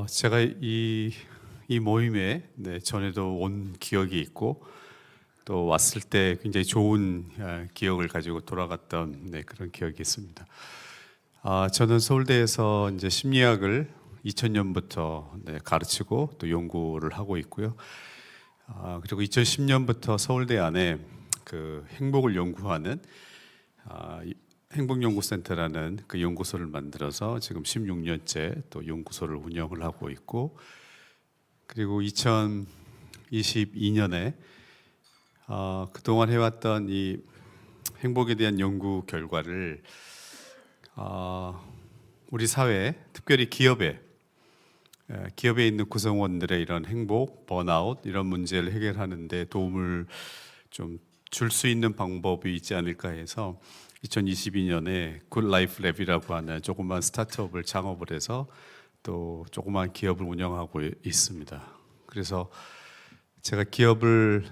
제가 이 모임에 전에도 온 기억이 있고 또 왔을 때 굉장히 좋은 기억을 가지고 돌아갔던 그런 기억이 있습니다. 저는 서울대에서 이제 심리학을 2000년부터 가르치고 또 연구를 하고 있고요. 그리고 2010년부터 서울대 안에 그 행복을 연구하는 행복연구센터라는 그 연구소를 만들어서 지금 16년째 또 연구소를 운영을 하고 있고, 그리고 2022년에 그동안 해왔던 이 행복에 대한 연구 결과를 우리 사회, 특별히 기업에 있는 구성원들의 이런 행복, 번아웃 이런 문제를 해결하는 데 도움을 좀 줄 수 있는 방법이 있지 않을까 해서 2022년에 굿라이프 랩이라고 하는 조그만 스타트업을 창업을 해서 또 조그만 기업을 운영하고 있습니다. 그래서 제가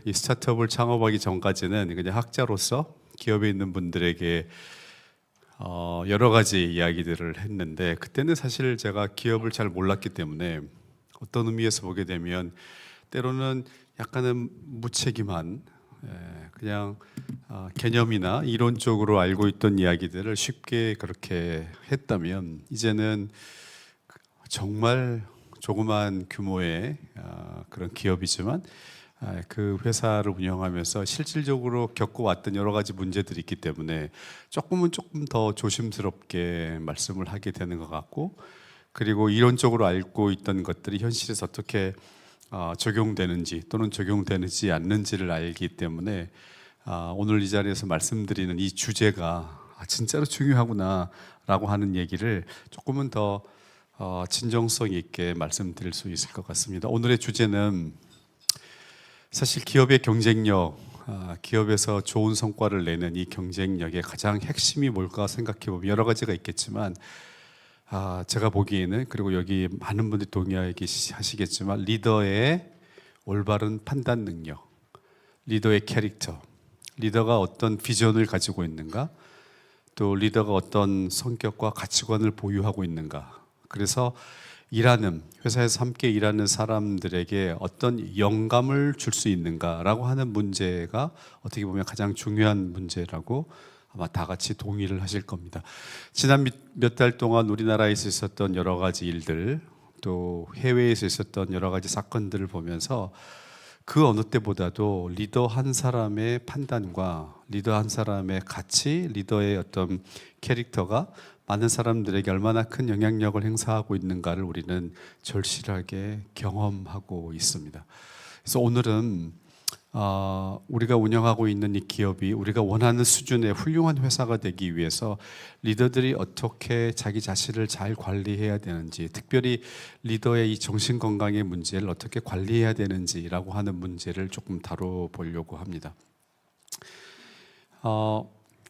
이 스타트업을 창업하기 전까지는 그냥 학자로서 기업에 있는 분들에게 여러 가지 이야기들을 했는데, 그때는 사실 제가 기업을 잘 몰랐기 때문에 어떤 의미에서 보게 되면 때로는 약간은 무책임한 그냥 개념이나 이론적으로 알고 있던 이야기들을 쉽게 그렇게 했다면, 이제는 정말 조그만 규모의 그런 기업이지만 그 회사를 운영하면서 실질적으로 겪어왔던 여러 가지 문제들이 있기 때문에 조금 더 조심스럽게 말씀을 하게 되는 것 같고, 그리고 이론적으로 알고 있던 것들이 현실에서 어떻게 적용되는지 또는 적용되지 않는지를 알기 때문에 오늘 이 자리에서 말씀드리는 이 주제가 진짜로 중요하구나 라고 하는 얘기를 조금은 더 진정성 있게 말씀드릴 수 있을 것 같습니다. 오늘의 주제는 사실 기업의 경쟁력, 기업에서 좋은 성과를 내는 이 경쟁력의 가장 핵심이 뭘까 생각해 보면 여러 가지가 있겠지만, 제가 보기에는, 그리고 여기 많은 분들이 동의하시겠지만, 리더의 올바른 판단 능력, 리더의 캐릭터, 리더가 어떤 비전을 가지고 있는가, 또 리더가 어떤 성격과 가치관을 보유하고 있는가, 그래서 회사에서 함께 일하는 사람들에게 어떤 영감을 줄 수 있는가라고 하는 문제가 어떻게 보면 가장 중요한 문제라고 아마 다 같이 동의를 하실 겁니다. 지난 몇 달 동안 우리나라에서 있었던 여러 가지 일들, 또 해외에서 있었던 여러 가지 사건들을 보면서 그 어느 때보다도 리더 한 사람의 판단과 리더 한 사람의 가치, 리더의 어떤 캐릭터가 많은 사람들에게 얼마나 큰 영향력을 행사하고 있는가를 우리는 절실하게 경험하고 있습니다. 그래서 오늘은 우리가 운영하고 있는 이 기업이 우리가 원하는 수준의 훌륭한 회사가 되기 위해서 리더들이 어떻게 자기 자신을 잘 관리해야 되는지, 특별히 리더의 이 정신건강의 문제를 어떻게 관리해야 되는지라고 하는 문제를 조금 다뤄보려고 합니다.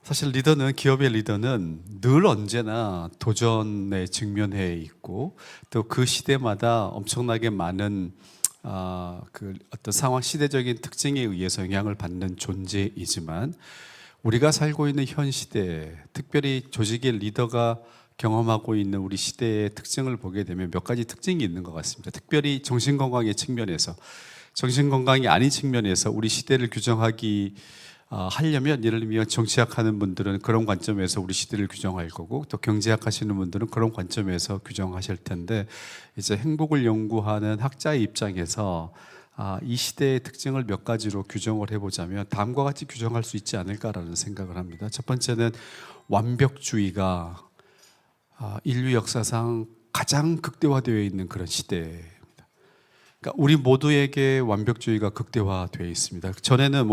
사실 기업의 리더는 늘 언제나 도전에 직면해 있고, 또 그 시대마다 엄청나게 많은 그 어떤 상황, 시대적인 특징에 의해서 영향을 받는 존재이지만, 우리가 살고 있는 현 시대, 특별히 조직의 리더가 경험하고 있는 우리 시대의 특징을 보게 되면 몇 가지 특징이 있는 것 같습니다. 특별히 정신건강의 측면에서, 정신건강이 아닌 측면에서 우리 시대를 하려면, 예를 들면 정치학 하는 분들은 그런 관점에서 우리 시대를 규정할 거고, 또 경제학 하시는 분들은 그런 관점에서 규정하실 텐데, 이제 행복을 연구하는 학자의 입장에서 이 시대의 특징을 몇 가지로 규정을 해보자면 다음과 같이 규정할 수 있지 않을까라는 생각을 합니다. 첫 번째는 완벽주의가 인류 역사상 가장 극대화되어 있는 그런 시대입니다. 그러니까 우리 모두에게 완벽주의가 극대화되어 있습니다. 전에는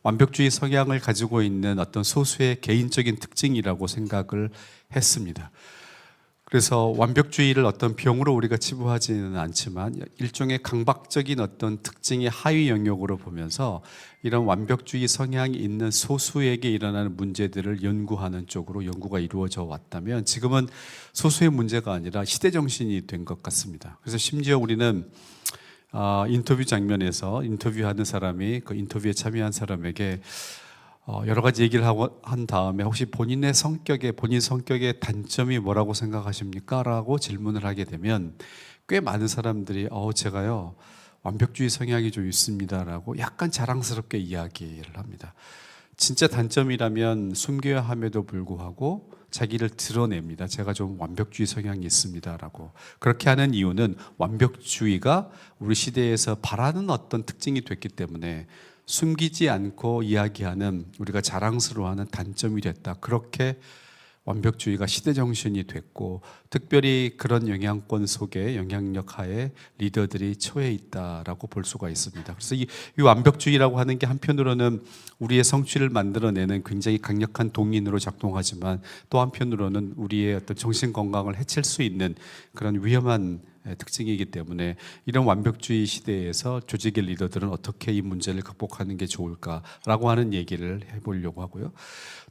완벽주의 성향을 가지고 있는 어떤 소수의 개인적인 특징이라고 생각을 했습니다. 그래서 완벽주의를 어떤 병으로 우리가 치부하지는 않지만 일종의 강박적인 어떤 특징의 하위 영역으로 보면서 이런 완벽주의 성향이 있는 소수에게 일어나는 문제들을 연구하는 쪽으로 연구가 이루어져 왔다면, 지금은 소수의 문제가 아니라 시대정신이 된 것 같습니다. 그래서 심지어 우리는 인터뷰 장면에서 인터뷰하는 사람이 그 인터뷰에 참여한 사람에게 여러 가지 얘기를 하고 한 다음에 혹시 본인 성격의 단점이 뭐라고 생각하십니까? 라고 질문을 하게 되면 꽤 많은 사람들이 제가요 완벽주의 성향이 좀 있습니다라고 약간 자랑스럽게 이야기를 합니다. 진짜 단점이라면 숨겨야 함에도 불구하고 자기를 드러냅니다. 제가 좀 완벽주의 성향이 있습니다라고. 그렇게 하는 이유는 완벽주의가 우리 시대에서 바라는 어떤 특징이 됐기 때문에 숨기지 않고 이야기하는, 우리가 자랑스러워하는 단점이 됐다. 그렇게 완벽주의가 시대 정신이 됐고, 특별히 그런 영향권 속에, 영향력 하에 리더들이 처해 있다라고 볼 수가 있습니다. 그래서 이 완벽주의라고 하는 게 한편으로는 우리의 성취를 만들어내는 굉장히 강력한 동인으로 작동하지만, 또 한편으로는 우리의 어떤 정신 건강을 해칠 수 있는 그런 위험한 특징이기 때문에, 이런 완벽주의 시대에서 조직의 리더들은 어떻게 이 문제를 극복하는 게 좋을까라고 하는 얘기를 해보려고 하고요.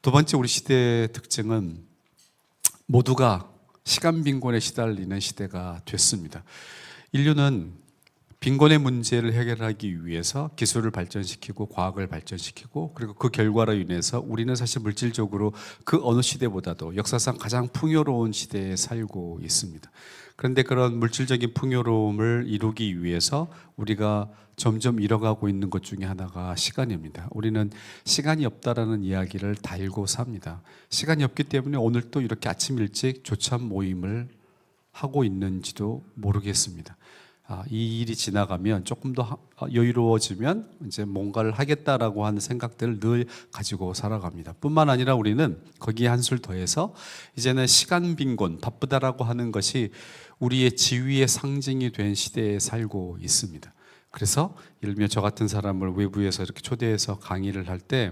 두 번째, 우리 시대의 특징은 모두가 시간 빈곤에 시달리는 시대가 됐습니다. 인류는 빈곤의 문제를 해결하기 위해서 기술을 발전시키고 과학을 발전시키고, 그리고 그 결과로 인해서 우리는 사실 물질적으로 그 어느 시대보다도 역사상 가장 풍요로운 시대에 살고 있습니다. 그런데 그런 물질적인 풍요로움을 이루기 위해서 우리가 점점 잃어가고 있는 것 중에 하나가 시간입니다. 우리는 시간이 없다라는 이야기를 달고 삽니다. 시간이 없기 때문에 오늘 또 이렇게 아침 일찍 조참 모임을 하고 있는지도 모르겠습니다. 이 일이 지나가면 조금 더 여유로워지면 이제 뭔가를 하겠다라고 하는 생각들을 늘 가지고 살아갑니다. 뿐만 아니라 우리는 거기에 한술 더해서 이제는 시간 빈곤, 바쁘다라고 하는 것이 우리의 지위의 상징이 된 시대에 살고 있습니다. 그래서 예를 들면 저 같은 사람을 외부에서 이렇게 초대해서 강의를 할 때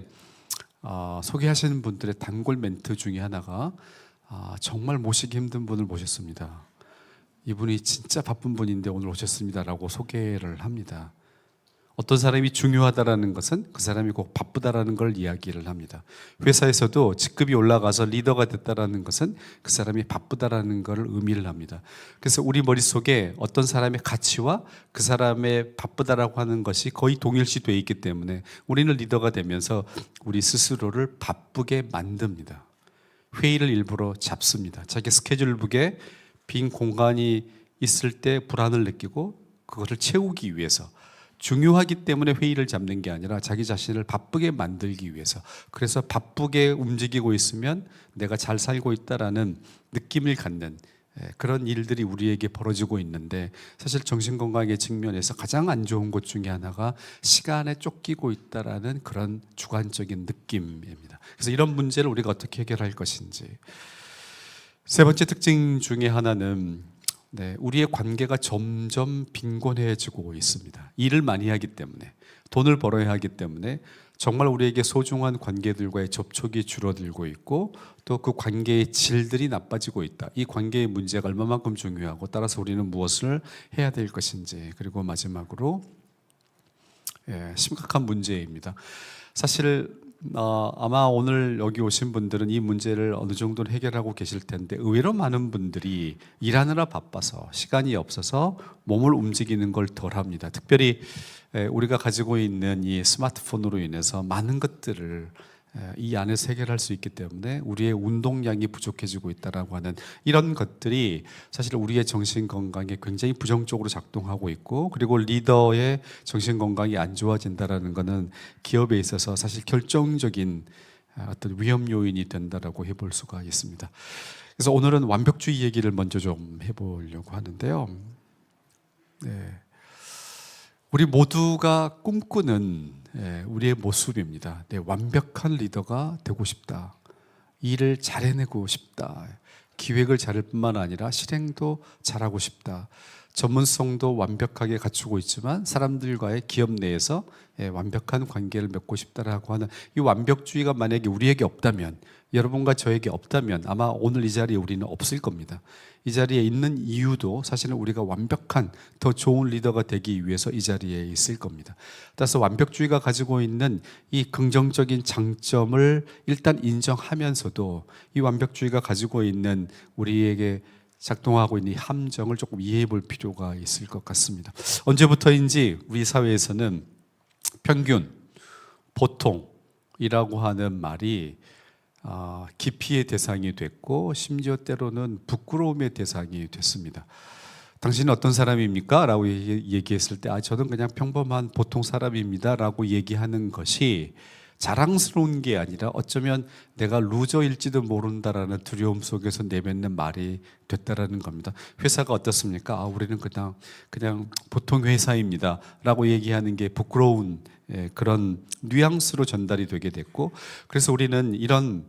소개하시는 분들의 단골 멘트 중에 하나가 정말 모시기 힘든 분을 모셨습니다. 이분이 진짜 바쁜 분인데 오늘 오셨습니다라고 소개를 합니다. 어떤 사람이 중요하다라는 것은 그 사람이 꼭 바쁘다라는 걸 이야기를 합니다. 회사에서도 직급이 올라가서 리더가 됐다라는 것은 그 사람이 바쁘다라는 걸 의미를 합니다. 그래서 우리 머릿속에 어떤 사람의 가치와 그 사람의 바쁘다라고 하는 것이 거의 동일시되어 있기 때문에 우리는 리더가 되면서 우리 스스로를 바쁘게 만듭니다. 회의를 일부러 잡습니다. 자기 스케줄북에 빈 공간이 있을 때 불안을 느끼고 그것을 채우기 위해서, 중요하기 때문에 회의를 잡는 게 아니라 자기 자신을 바쁘게 만들기 위해서, 그래서 바쁘게 움직이고 있으면 내가 잘 살고 있다라는 느낌을 갖는 그런 일들이 우리에게 벌어지고 있는데, 사실 정신건강의 측면에서 가장 안 좋은 것 중에 하나가 시간에 쫓기고 있다라는 그런 주관적인 느낌입니다. 그래서 이런 문제를 우리가 어떻게 해결할 것인지. 세 번째 특징 중에 하나는 우리의 관계가 점점 빈곤해지고 있습니다. 일을 많이 하기 때문에, 돈을 벌어야 하기 때문에 정말 우리에게 소중한 관계들과의 접촉이 줄어들고 있고, 또 그 관계의 질들이 나빠지고 있다. 이 관계의 문제가 얼마만큼 중요하고, 따라서 우리는 무엇을 해야 될 것인지. 그리고 마지막으로 심각한 문제입니다. 사실 아마 오늘 여기 오신 분들은 이 문제를 어느 정도는 해결하고 계실 텐데, 의외로 많은 분들이 일하느라 바빠서 시간이 없어서 몸을 움직이는 걸 덜 합니다. 특별히 우리가 가지고 있는 이 스마트폰으로 인해서 많은 것들을 이 안에서 해결할 수 있기 때문에 우리의 운동량이 부족해지고 있다라고 하는 이런 것들이 사실 우리의 정신 건강에 굉장히 부정적으로 작동하고 있고, 그리고 리더의 정신 건강이 안 좋아진다라는 것은 기업에 있어서 사실 결정적인 어떤 위험 요인이 된다라고 해볼 수가 있습니다. 그래서 오늘은 완벽주의 얘기를 먼저 좀 해보려고 하는데요. 우리 모두가 꿈꾸는 우리의 모습입니다. 완벽한 리더가 되고 싶다. 일을 잘 해내고 싶다. 기획을 잘할 뿐만 아니라 실행도 잘하고 싶다. 전문성도 완벽하게 갖추고 있지만 사람들과의 기업 내에서 완벽한 관계를 맺고 싶다라고 하는 이 완벽주의가 만약에 우리에게 없다면, 여러분과 저에게 없다면 아마 오늘 이 자리에 우리는 없을 겁니다. 이 자리에 있는 이유도 사실은 우리가 완벽한 더 좋은 리더가 되기 위해서 이 자리에 있을 겁니다. 따라서 완벽주의가 가지고 있는 이 긍정적인 장점을 일단 인정하면서도 이 완벽주의가 가지고 있는 우리에게 작동하고 있는 이 함정을 조금 이해해 볼 필요가 있을 것 같습니다. 언제부터인지 우리 사회에서는 평균, 보통 이라고 하는 말이 기피의 대상이 됐고 심지어 때로는 부끄러움의 대상이 됐습니다. 당신은 어떤 사람입니까? 라고 얘기했을 때 저는 그냥 평범한 보통 사람입니다 라고 얘기하는 것이 자랑스러운 게 아니라 어쩌면 내가 루저일지도 모른다라는 두려움 속에서 내뱉는 말이 됐다라는 겁니다. 회사가 어떻습니까? 우리는 그냥 보통 회사입니다 라고 얘기하는 게 부끄러운 그런 뉘앙스로 전달이 되게 됐고, 그래서 우리는 이런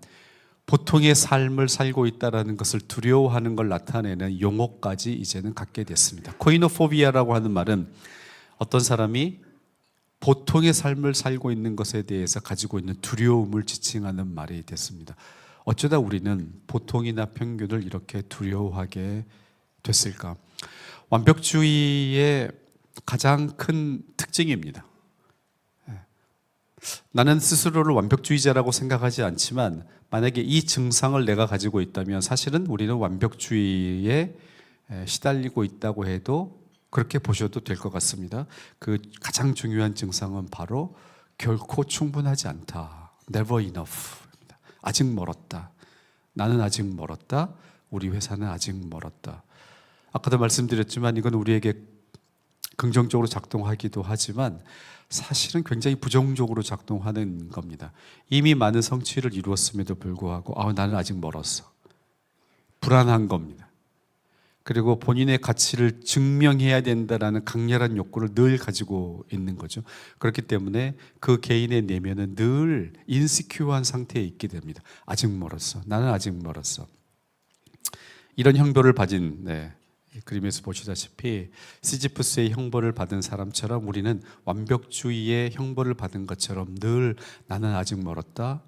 보통의 삶을 살고 있다는 것을 두려워하는 걸 나타내는 용어까지 이제는 갖게 됐습니다. 코이노포비아라고 하는 말은 어떤 사람이 보통의 삶을 살고 있는 것에 대해서 가지고 있는 두려움을 지칭하는 말이 됐습니다. 어쩌다 우리는 보통이나 평균을 이렇게 두려워하게 됐을까? 완벽주의의 가장 큰 특징입니다. 나는 스스로를 완벽주의자라고 생각하지 않지만 만약에 이 증상을 내가 가지고 있다면 사실은 우리는 완벽주의에 시달리고 있다고 해도 그렇게 보셔도 될 것 같습니다. 그 가장 중요한 증상은 바로 결코 충분하지 않다. Never enough. 아직 멀었다. 나는 아직 멀었다. 우리 회사는 아직 멀었다. 아까도 말씀드렸지만 이건 우리에게 긍정적으로 작동하기도 하지만 사실은 굉장히 부정적으로 작동하는 겁니다. 이미 많은 성취를 이루었음에도 불구하고 나는 아직 멀었어. 불안한 겁니다. 그리고 본인의 가치를 증명해야 된다라는 강렬한 욕구를 늘 가지고 있는 거죠. 그렇기 때문에 그 개인의 내면은 늘 인시큐어한 상태에 있게 됩니다. 아직 멀었어. 나는 아직 멀었어. 이런 형벌을 받은 그림에서 보시다시피 시지프스의 형벌을 받은 사람처럼 우리는 완벽주의의 형벌을 받은 것처럼 늘 나는 아직 멀었다,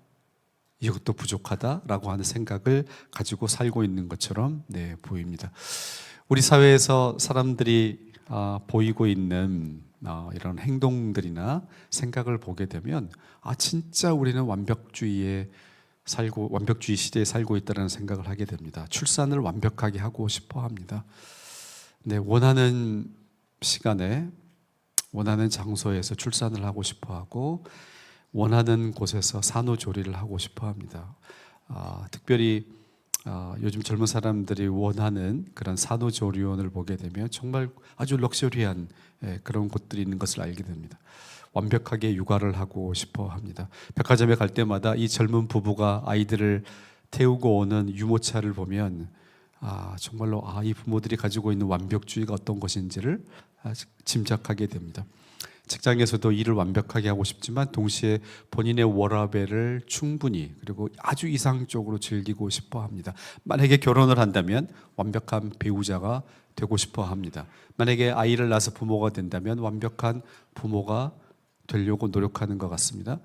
이것도 부족하다라고 하는 생각을 가지고 살고 있는 것처럼 보입니다. 우리 사회에서 사람들이 보이고 있는 이런 행동들이나 생각을 보게 되면 진짜 우리는 완벽주의 시대에 살고 있다는 생각을 하게 됩니다. 출산을 완벽하게 하고 싶어 합니다. 원하는 시간에 원하는 장소에서 출산을 하고 싶어 하고 원하는 곳에서 산후조리를 하고 싶어 합니다. 특별히 요즘 젊은 사람들이 원하는 그런 산후조리원을 보게 되면 정말 아주 럭셔리한 그런 곳들이 있는 것을 알게 됩니다. 완벽하게 육아를 하고 싶어 합니다. 백화점에 갈 때마다 이 젊은 부부가 아이들을 태우고 오는 유모차를 보면 정말로 이 부모들이 가지고 있는 완벽주의가 어떤 것인지를 짐작하게 됩니다. 직장에서도 일을 완벽하게 하고 싶지만 동시에 본인의 워라밸을 충분히 그리고 아주 이상적으로 즐기고 싶어 합니다. 만약에 결혼을 한다면 완벽한 배우자가 되고 싶어 합니다. 만약에 아이를 낳아서 부모가 된다면 완벽한 부모가 되려고 노력하는 것 같습니다.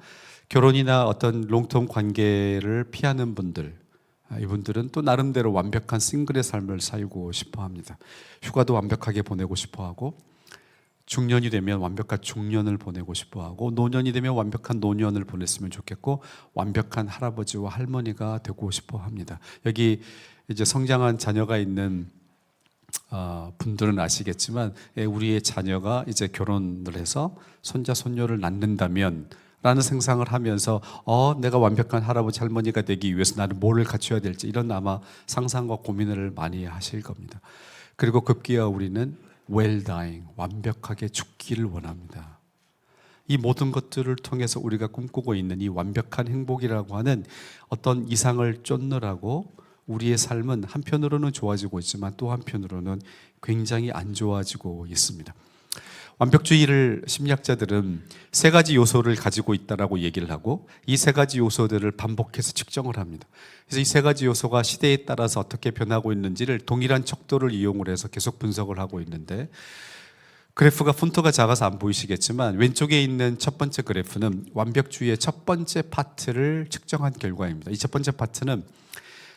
결혼이나 어떤 롱텀 관계를 피하는 분들, 이분들은 또 나름대로 완벽한 싱글의 삶을 살고 싶어 합니다. 휴가도 완벽하게 보내고 싶어 하고, 중년이 되면 완벽한 중년을 보내고 싶어 하고, 노년이 되면 완벽한 노년을 보냈으면 좋겠고, 완벽한 할아버지와 할머니가 되고 싶어 합니다. 여기 이제 성장한 자녀가 있는 분들은 아시겠지만 우리의 자녀가 이제 결혼을 해서 손자 손녀를 낳는다면 라는 생각을 하면서 내가 완벽한 할아버지 할머니가 되기 위해서 나는 뭘 갖춰야 될지 이런 아마 상상과 고민을 많이 하실 겁니다. 그리고 급기야 우리는 well dying, 완벽하게 죽기를 원합니다. 이 모든 것들을 통해서 우리가 꿈꾸고 있는 이 완벽한 행복이라고 하는 어떤 이상을 쫓느라고 우리의 삶은 한편으로는 좋아지고 있지만 또 한편으로는 굉장히 안 좋아지고 있습니다. 완벽주의를 심리학자들은 세 가지 요소를 가지고 있다라고 얘기를 하고 이 세 가지 요소들을 반복해서 측정을 합니다. 그래서 이 세 가지 요소가 시대에 따라서 어떻게 변하고 있는지를 동일한 척도를 이용을 해서 계속 분석을 하고 있는데, 그래프가 폰트가 작아서 안 보이시겠지만 왼쪽에 있는 첫 번째 그래프는 완벽주의의 첫 번째 파트를 측정한 결과입니다. 이 첫 번째 파트는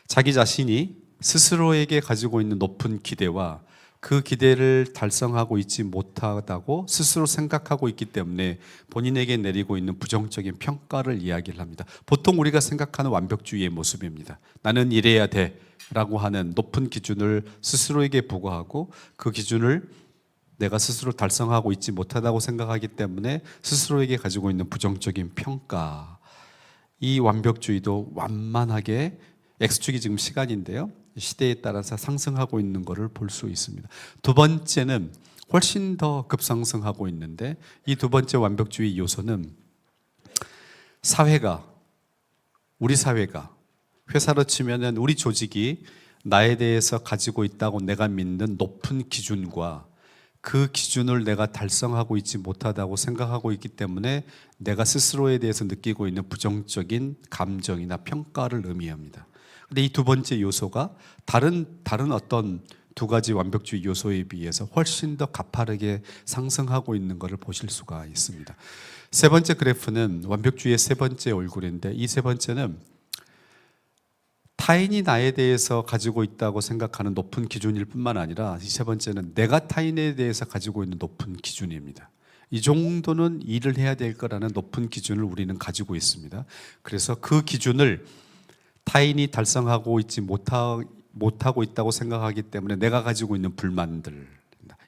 자기 자신이 스스로에게 가지고 있는 높은 기대와 그 기대를 달성하고 있지 못하다고 스스로 생각하고 있기 때문에 본인에게 내리고 있는 부정적인 평가를 이야기를 합니다. 보통 우리가 생각하는 완벽주의의 모습입니다. 나는 이래야 돼 라고 하는 높은 기준을 스스로에게 부과하고 그 기준을 내가 스스로 달성하고 있지 못하다고 생각하기 때문에 스스로에게 가지고 있는 부정적인 평가, 이 완벽주의도 완만하게 X축이 지금 시간인데요. 시대에 따라서 상승하고 있는 것을 볼 수 있습니다. 두 번째는 훨씬 더 급상승하고 있는데 이 두 번째 완벽주의 요소는 우리 사회가 회사로 치면은 우리 조직이 나에 대해서 가지고 있다고 내가 믿는 높은 기준과 그 기준을 내가 달성하고 있지 못하다고 생각하고 있기 때문에 내가 스스로에 대해서 느끼고 있는 부정적인 감정이나 평가를 의미합니다. 근데 이 두 번째 요소가 다른 어떤 두 가지 완벽주의 요소에 비해서 훨씬 더 가파르게 상승하고 있는 것을 보실 수가 있습니다. 세 번째 그래프는 완벽주의의 세 번째 얼굴인데 이 세 번째는 타인이 나에 대해서 가지고 있다고 생각하는 높은 기준일 뿐만 아니라 이 세 번째는 내가 타인에 대해서 가지고 있는 높은 기준입니다. 이 정도는 일을 해야 될 거라는 높은 기준을 우리는 가지고 있습니다. 그래서 그 기준을 타인이 달성하고 있지 못하고 있다고 생각하기 때문에 내가 가지고 있는 불만들,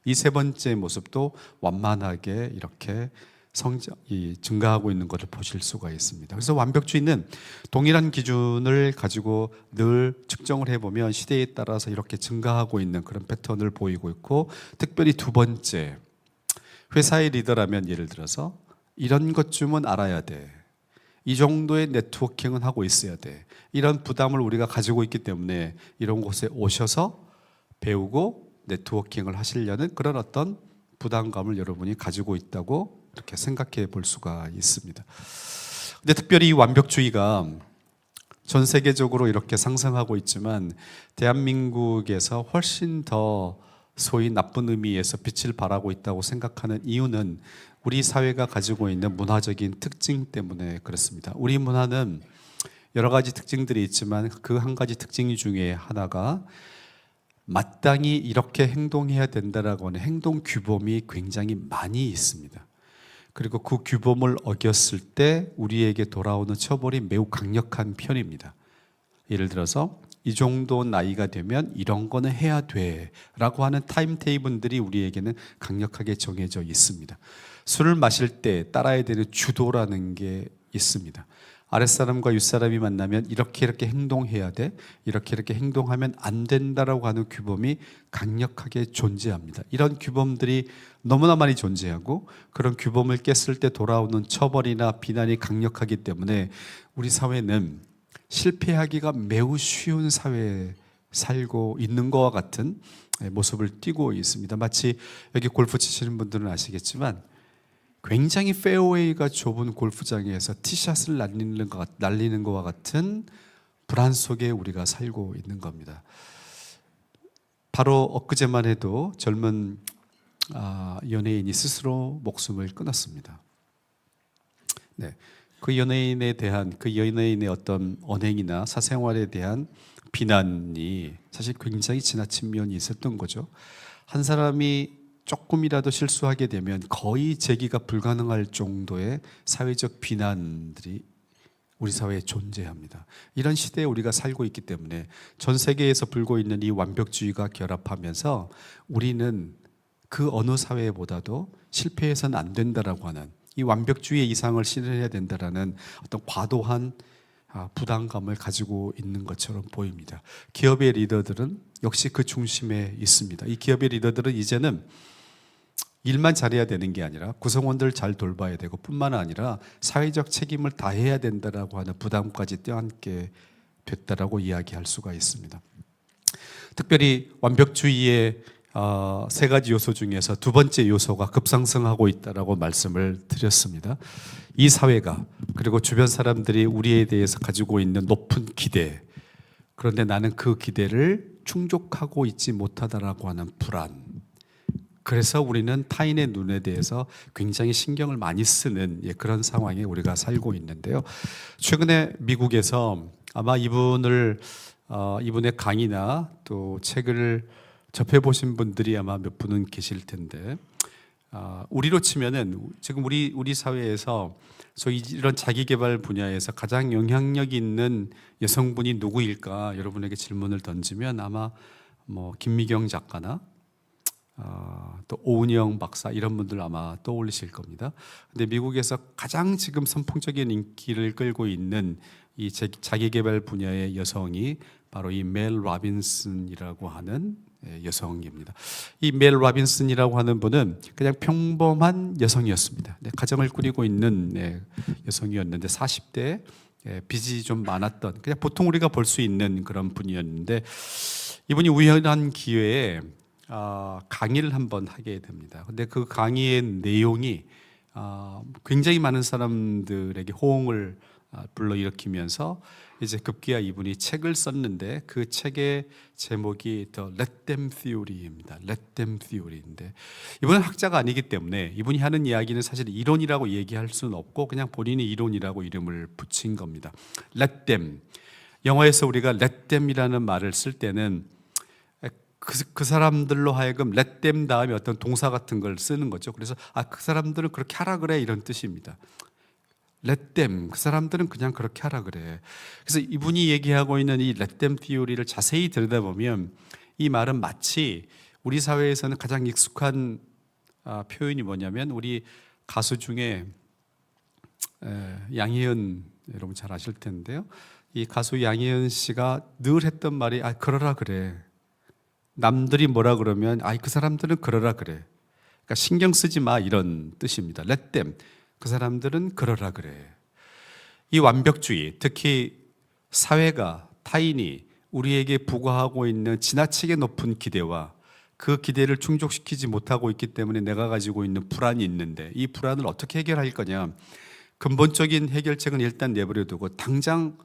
이 세 번째 모습도 완만하게 이렇게 증가하고 있는 것을 보실 수가 있습니다. 그래서 완벽주의는 동일한 기준을 가지고 늘 측정을 해보면 시대에 따라서 이렇게 증가하고 있는 그런 패턴을 보이고 있고, 특별히 두 번째, 회사의 리더라면 예를 들어서 이런 것쯤은 알아야 돼, 이 정도의 네트워킹은 하고 있어야 돼, 이런 부담을 우리가 가지고 있기 때문에 이런 곳에 오셔서 배우고 네트워킹을 하시려는 그런 어떤 부담감을 여러분이 가지고 있다고 이렇게 생각해 볼 수가 있습니다. 근데 특별히 이 완벽주의가 전 세계적으로 이렇게 상승하고 있지만 대한민국에서 훨씬 더 소위 나쁜 의미에서 빛을 발하고 있다고 생각하는 이유는 우리 사회가 가지고 있는 문화적인 특징 때문에 그렇습니다. 우리 문화는 여러 가지 특징들이 있지만 그 한 가지 특징 중에 하나가 마땅히 이렇게 행동해야 된다라고 하는 행동 규범이 굉장히 많이 있습니다. 그리고 그 규범을 어겼을 때 우리에게 돌아오는 처벌이 매우 강력한 편입니다. 예를 들어서 이 정도 나이가 되면 이런 거는 해야 돼 라고 하는 타임테이블들이 우리에게는 강력하게 정해져 있습니다. 술을 마실 때 따라야 되는 주도라는 게 있습니다. 아랫사람과 윗사람이 만나면 이렇게 행동해야 돼, 이렇게 행동하면 안 된다라고 하는 규범이 강력하게 존재합니다. 이런 규범들이 너무나 많이 존재하고 그런 규범을 깼을 때 돌아오는 처벌이나 비난이 강력하기 때문에 우리 사회는 실패하기가 매우 쉬운 사회에 살고 있는 것과 같은 모습을 띠고 있습니다. 마치 여기 골프 치시는 분들은 아시겠지만 굉장히 페어웨이가 좁은 골프장에서 티샷을 날리는 것과 같은 불안 속에 우리가 살고 있는 겁니다. 바로 엊그제만 해도 젊은 연예인이 스스로 목숨을 끊었습니다. 네, 그 연예인의 어떤 언행이나 사생활에 대한 비난이 사실 굉장히 지나친 면이 있었던 거죠. 한 사람이 조금이라도 실수하게 되면 거의 재기가 불가능할 정도의 사회적 비난들이 우리 사회에 존재합니다. 이런 시대에 우리가 살고 있기 때문에 전 세계에서 불고 있는 이 완벽주의가 결합하면서 우리는 그 어느 사회보다도 실패해서는 안 된다라고 하는 이 완벽주의의 이상을 실현해야 된다라는 어떤 과도한 부담감을 가지고 있는 것처럼 보입니다. 기업의 리더들은 역시 그 중심에 있습니다. 이 기업의 리더들은 이제는 일만 잘해야 되는 게 아니라 구성원들 잘 돌봐야 되고 뿐만 아니라 사회적 책임을 다해야 된다라고 하는 부담까지 떼어안게 됐다라고 이야기할 수가 있습니다. 특별히 완벽주의의 세 가지 요소 중에서 두 번째 요소가 급상승하고 있다라고 말씀을 드렸습니다. 이 사회가 그리고 주변 사람들이 우리에 대해서 가지고 있는 높은 기대, 그런데 나는 그 기대를 충족하고 있지 못하다라고 하는 불안, 그래서 우리는 타인의 눈에 대해서 굉장히 신경을 많이 쓰는 그런 상황에 우리가 살고 있는데요. 최근에 미국에서 아마 이분의 강의나 또 책을 접해보신 분들이 아마 몇 분은 계실 텐데, 우리로 치면은 지금 우리 사회에서 소위 이런 자기개발 분야에서 가장 영향력 있는 여성분이 누구일까 여러분에게 질문을 던지면 아마 김미경 작가나 또 오은영 박사 이런 분들 아마 떠올리실 겁니다. 근데 미국에서 가장 지금 선풍적인 인기를 끌고 있는 이 자기계발 분야의 여성이 바로 이 멜 로빈슨이라고 하는 여성입니다. 이 멜 로빈슨이라고 하는 분은 그냥 평범한 여성이었습니다. 가정을 꾸리고 있는 여성이었는데 40대 빚이 좀 많았던 그냥 보통 우리가 볼 수 있는 그런 분이었는데 이분이 우연한 기회에 강의를 한번 하게 됩니다. 근데 그 강의의 내용이 굉장히 많은 사람들에게 호응을 불러일으키면서 이제 급기야 이분이 책을 썼는데 그 책의 제목이 The Let Them Theory입니다. Let Them Theory인데 이분은 학자가 아니기 때문에 이분이 하는 이야기는 사실 이론이라고 얘기할 수는 없고 그냥 본인이 이론이라고 이름을 붙인 겁니다. Let Them. 영어에서 우리가 Let Them이라는 말을 쓸 때는 그 사람들로 하여금 let them 다음에 어떤 동사 같은 걸 쓰는 거죠. 그래서 그 사람들은 그렇게 하라 그래 이런 뜻입니다. let them, 그 사람들은 그냥 그렇게 하라 그래. 그래서 이분이 얘기하고 있는 이 let them theory를 자세히 들여다보면 이 말은 마치 우리 사회에서는 가장 익숙한 표현이 뭐냐면 우리 가수 중에 양희은 여러분 잘 아실 텐데요. 이 가수 양희은 씨가 늘 했던 말이 그러라 그래. 남들이 뭐라 그러면 그 사람들은 그러라 그래. 그러니까 신경 쓰지 마 이런 뜻입니다. Let them. 그 사람들은 그러라 그래. 이 완벽주의, 특히 사회가 타인이 우리에게 부과하고 있는 지나치게 높은 기대와 그 기대를 충족시키지 못하고 있기 때문에 내가 가지고 있는 불안이 있는데 이 불안을 어떻게 해결할 거냐. 근본적인 해결책은 일단 내버려 두고 당장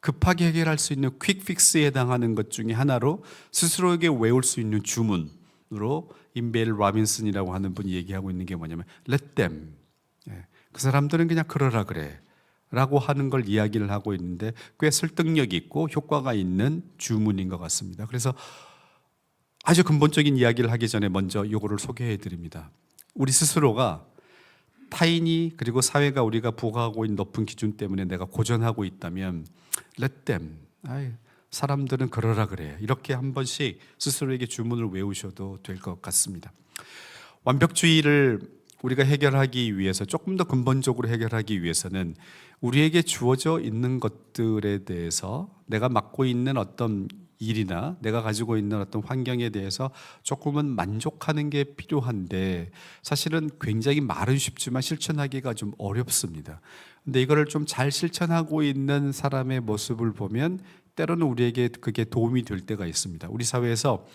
급하게 해결할 수 있는 퀵픽스에 해당하는 것 중에 하나로 스스로에게 외울 수 있는 주문으로 멜 로빈슨이라고 하는 분이 얘기하고 있는 게 뭐냐면 Let them. 그 사람들은 그냥 그러라 그래 라고 하는 걸 이야기를 하고 있는데 꽤 설득력 있고 효과가 있는 주문인 것 같습니다. 그래서 아주 근본적인 이야기를 하기 전에 먼저 이거를 소개해 드립니다. 우리 스스로가 타인이 그리고 사회가 우리가 부과하고 있는 높은 기준 때문에 내가 고전하고 있다면 Let them. 사람들은 그러라 그래. 이렇게 한 번씩 스스로에게 주문을 외우셔도 될 것 같습니다. 완벽주의를 우리가 해결하기 위해서 조금 더 근본적으로 해결하기 위해서는 우리에게 주어져 있는 것들에 대해서 내가 맡고 있는 어떤 일이나 내가 가지고 있는 어떤 환경에 대해서 조금은 만족하는 게 필요한데 사실은 굉장히 말은 쉽지만 실천하기가 좀 어렵습니다. 근데 이거를 좀 잘 실천하고 있는 사람의 모습을 보면 때로는 우리에게 그게 도움이 될 때가 있습니다. 우리 사회에서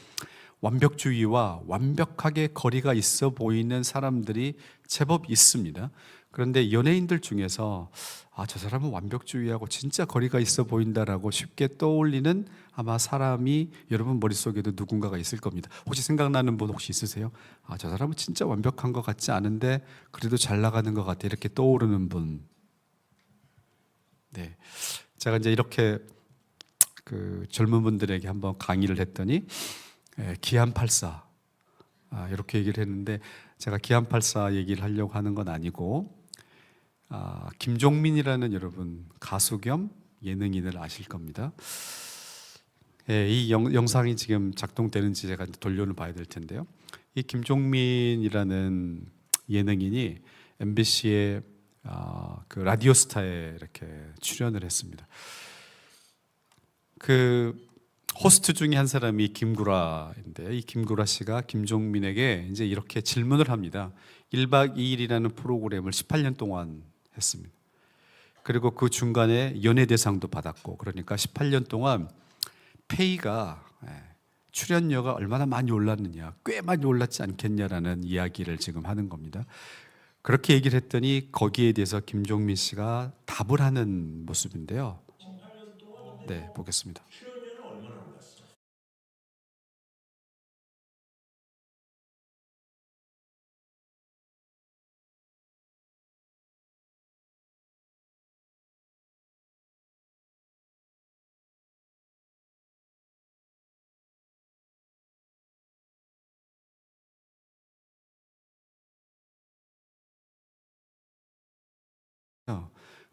완벽주의와 완벽하게 거리가 있어 보이는 사람들이 제법 있습니다. 그런데 연예인들 중에서 저 사람은 완벽주의하고 진짜 거리가 있어 보인다라고 쉽게 떠올리는 아마 사람이 여러분 머릿속에도 누군가가 있을 겁니다. 혹시 생각나는 분 혹시 있으세요? 저 사람은 진짜 완벽한 것 같지 않은데 그래도 잘 나가는 것 같아 이렇게 떠오르는 분. 네, 제가 이제 이렇게 그 젊은 분들에게 한번 강의를 했더니 기안84 이렇게 얘기를 했는데 제가 기안84 얘기를 하려고 하는 건 아니고 김종민이라는 여러분 가수 겸 예능인을 아실 겁니다. 이 영상이 지금 작동되는지 제가 돌려는 봐야 될 텐데요. 이 김종민이라는 예능인이 MBC의 그 라디오스타에 이렇게 출연을 했습니다. 그 호스트 중에 한 사람이 김구라인데 이 김구라 씨가 김종민에게 이제 이렇게 질문을 합니다. 1박 2일이라는 프로그램을 18년 동안 했습니다. 그리고 그 중간에 연예대상도 받았고 그러니까 18년 동안 페이가 출연료가 얼마나 많이 올랐느냐 꽤 많이 올랐지 않겠냐라는 이야기를 지금 하는 겁니다. 그렇게 얘기를 했더니 거기에 대해서 김종민 씨가 답을 하는 모습인데요. 네, 보겠습니다.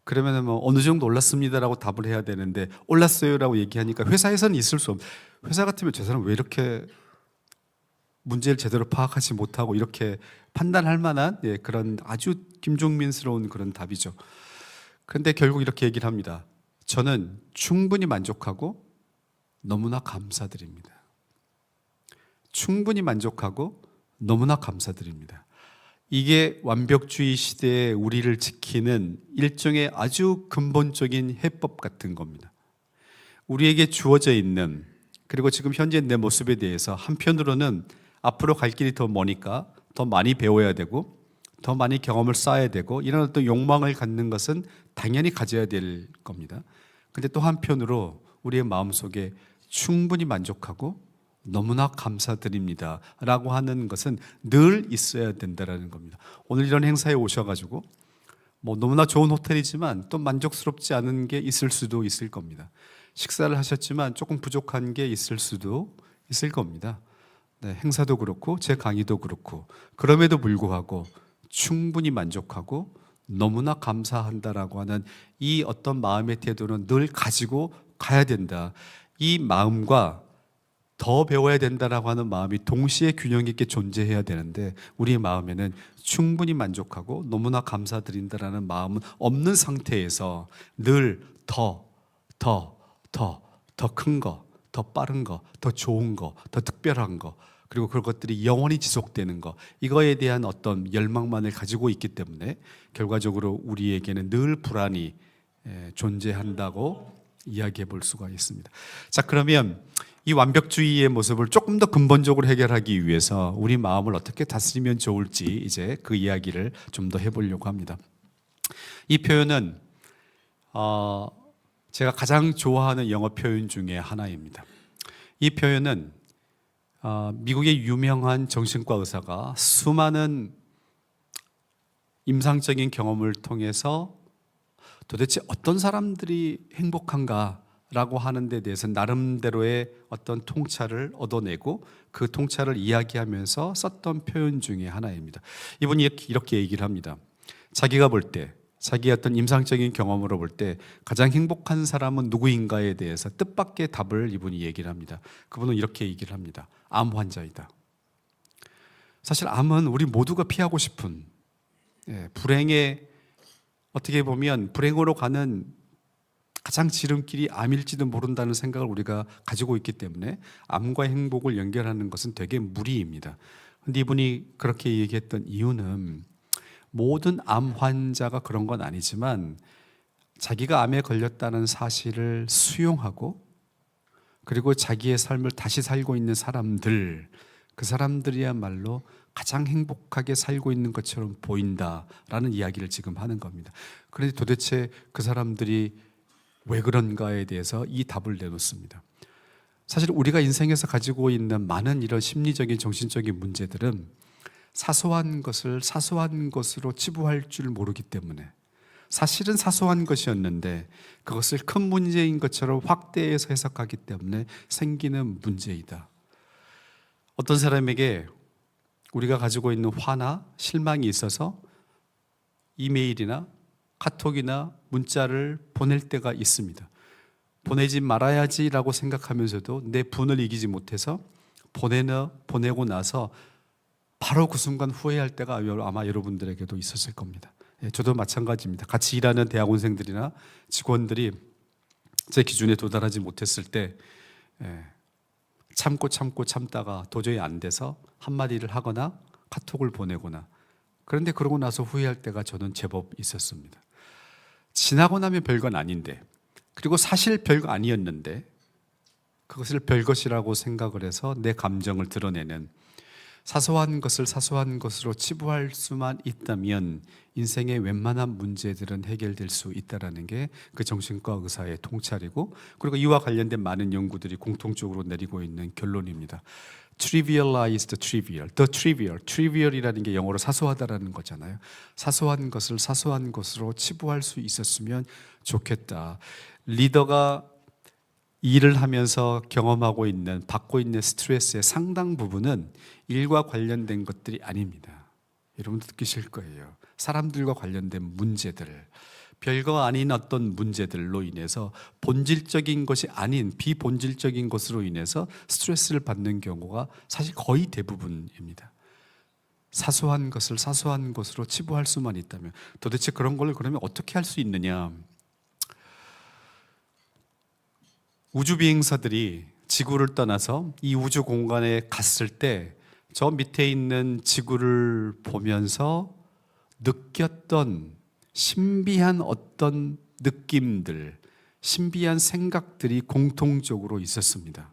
그러면은 뭐 어느 정도 올랐습니다라고 답을 해야 되는데 올랐어요라고 얘기하니까 회사에서는 있을 수 없. 회사 같으면 저 사람 왜 이렇게 문제를 제대로 파악하지 못하고 이렇게 판단할 만한 그런 아주 김종민스러운 그런 답이죠. 그런데 결국 이렇게 얘기를 합니다. 저는 충분히 만족하고 너무나 감사드립니다. 충분히 만족하고 너무나 감사드립니다. 이게 완벽주의 시대에 우리를 지키는 일종의 아주 근본적인 해법 같은 겁니다. 우리에게 주어져 있는, 그리고 지금 현재 내 모습에 대해서 한편으로는 앞으로 갈 길이 더 머니까 더 많이 배워야 되고 더 많이 경험을 쌓아야 되고 이런 어떤 욕망을 갖는 것은 당연히 가져야 될 겁니다. 근데 또 한편으로 우리의 마음속에 충분히 만족하고 너무나 감사드립니다 라고 하는 것은 늘 있어야 된다는 겁니다. 오늘 이런 행사에 오셔가지고 너무나 좋은 호텔이지만 또 만족스럽지 않은 게 있을 수도 있을 겁니다. 식사를 하셨지만 조금 부족한 게 있을 수도 있을 겁니다. 행사도 그렇고 제 강의도 그렇고, 그럼에도 불구하고 충분히 만족하고 너무나 감사한다라고 하는 이 어떤 마음의 태도는 늘 가지고 가야 된다. 이 마음과 더 배워야 된다라고 하는 마음이 동시에 균형 있게 존재해야 되는데 우리의 마음에는 충분히 만족하고 너무나 감사드린다라는 마음은 없는 상태에서 늘 더 큰 거, 더 빠른 거, 더 좋은 거, 더 특별한 거, 그리고 그런 것들이 영원히 지속되는 거, 이거에 대한 어떤 열망만을 가지고 있기 때문에 결과적으로 우리에게는 늘 불안이 존재한다고 이야기해 볼 수가 있습니다. 자, 그러면 이 완벽주의의 모습을 조금 더 근본적으로 해결하기 위해서 우리 마음을 어떻게 다스리면 좋을지 이제 그 이야기를 좀 더 해보려고 합니다. 이 표현은 제가 가장 좋아하는 영어 표현 중에 하나입니다. 이 표현은 미국의 유명한 정신과 의사가 수많은 임상적인 경험을 통해서 도대체 어떤 사람들이 행복한가라고 하는 데 대해서 나름대로의 어떤 통찰을 얻어내고 그 통찰을 이야기하면서 썼던 표현 중에 하나입니다. 이분이 이렇게 얘기를 합니다. 자기가 볼 때, 자기의 어떤 임상적인 경험으로 볼 때 가장 행복한 사람은 누구인가에 대해서 뜻밖의 답을 이분이 얘기를 합니다. 그분은 이렇게 얘기를 합니다. 암 환자이다. 사실 암은 우리 모두가 피하고 싶은, 불행의, 어떻게 보면 불행으로 가는 가장 지름길이 암일지도 모른다는 생각을 우리가 가지고 있기 때문에 암과 행복을 연결하는 것은 되게 무리입니다. 그런데 이분이 그렇게 얘기했던 이유는 모든 암 환자가 그런 건 아니지만 자기가 암에 걸렸다는 사실을 수용하고 그리고 자기의 삶을 다시 살고 있는 사람들, 그 사람들이야말로 가장 행복하게 살고 있는 것처럼 보인다라는 이야기를 지금 하는 겁니다. 그런데 도대체 그 사람들이 왜 그런가에 대해서 이 답을 내놓습니다. 사실 우리가 인생에서 가지고 있는 많은 이런 심리적인 정신적인 문제들은 사소한 것을 사소한 것으로 치부할 줄 모르기 때문에, 사실은 사소한 것이었는데 그것을 큰 문제인 것처럼 확대해서 해석하기 때문에 생기는 문제이다. 어떤 사람에게 우리가 가지고 있는 화나 실망이 있어서 이메일이나 카톡이나 문자를 보낼 때가 있습니다. 보내지 말아야지라고 생각하면서도 내 분을 이기지 못해서 보내고 나서 바로 그 순간 후회할 때가 아마 여러분들에게도 있었을 겁니다. 저도 마찬가지입니다. 같이 일하는 대학원생들이나 직원들이 제 기준에 도달하지 못했을 때 참다가 도저히 안 돼서 한마디를 하거나 카톡을 보내거나, 그런데 그러고 나서 후회할 때가 저는 제법 있었습니다. 지나고 나면 별건 아닌데, 그리고 사실 별거 아니었는데 그것을 별것이라고 생각을 해서 내 감정을 드러내는, 사소한 것을 사소한 것으로 치부할 수만 있다면 인생의 웬만한 문제들은 해결될 수 있다는 게 그 정신과 의사의 통찰이고, 그리고 이와 관련된 많은 연구들이 공통적으로 내리고 있는 결론입니다. Trivialize the trivial. The trivial. Trivial이라는 게 영어로 사소하다라는 거잖아요. 사소한 것을 사소한 것으로 치부할 수 있었으면 좋겠다. 리더가 일을 하면서 경험하고 있는, 받고 있는 스트레스의 상당 부분은 일과 관련된 것들이 아닙니다. 여러분도 느끼실 거예요. 사람들과 관련된 문제들, 별거 아닌 어떤 문제들로 인해서 본질적인 것이 아닌 비본질적인 것으로 인해서 스트레스를 받는 경우가 사실 거의 대부분입니다. 사소한 것을 사소한 것으로 치부할 수만 있다면 도대체 그런 걸 그러면 어떻게 할 수 있느냐? 우주 비행사들이 지구를 떠나서 이 우주 공간에 갔을 때 저 밑에 있는 지구를 보면서 느꼈던 신비한 어떤 느낌들, 신비한 생각들이 공통적으로 있었습니다.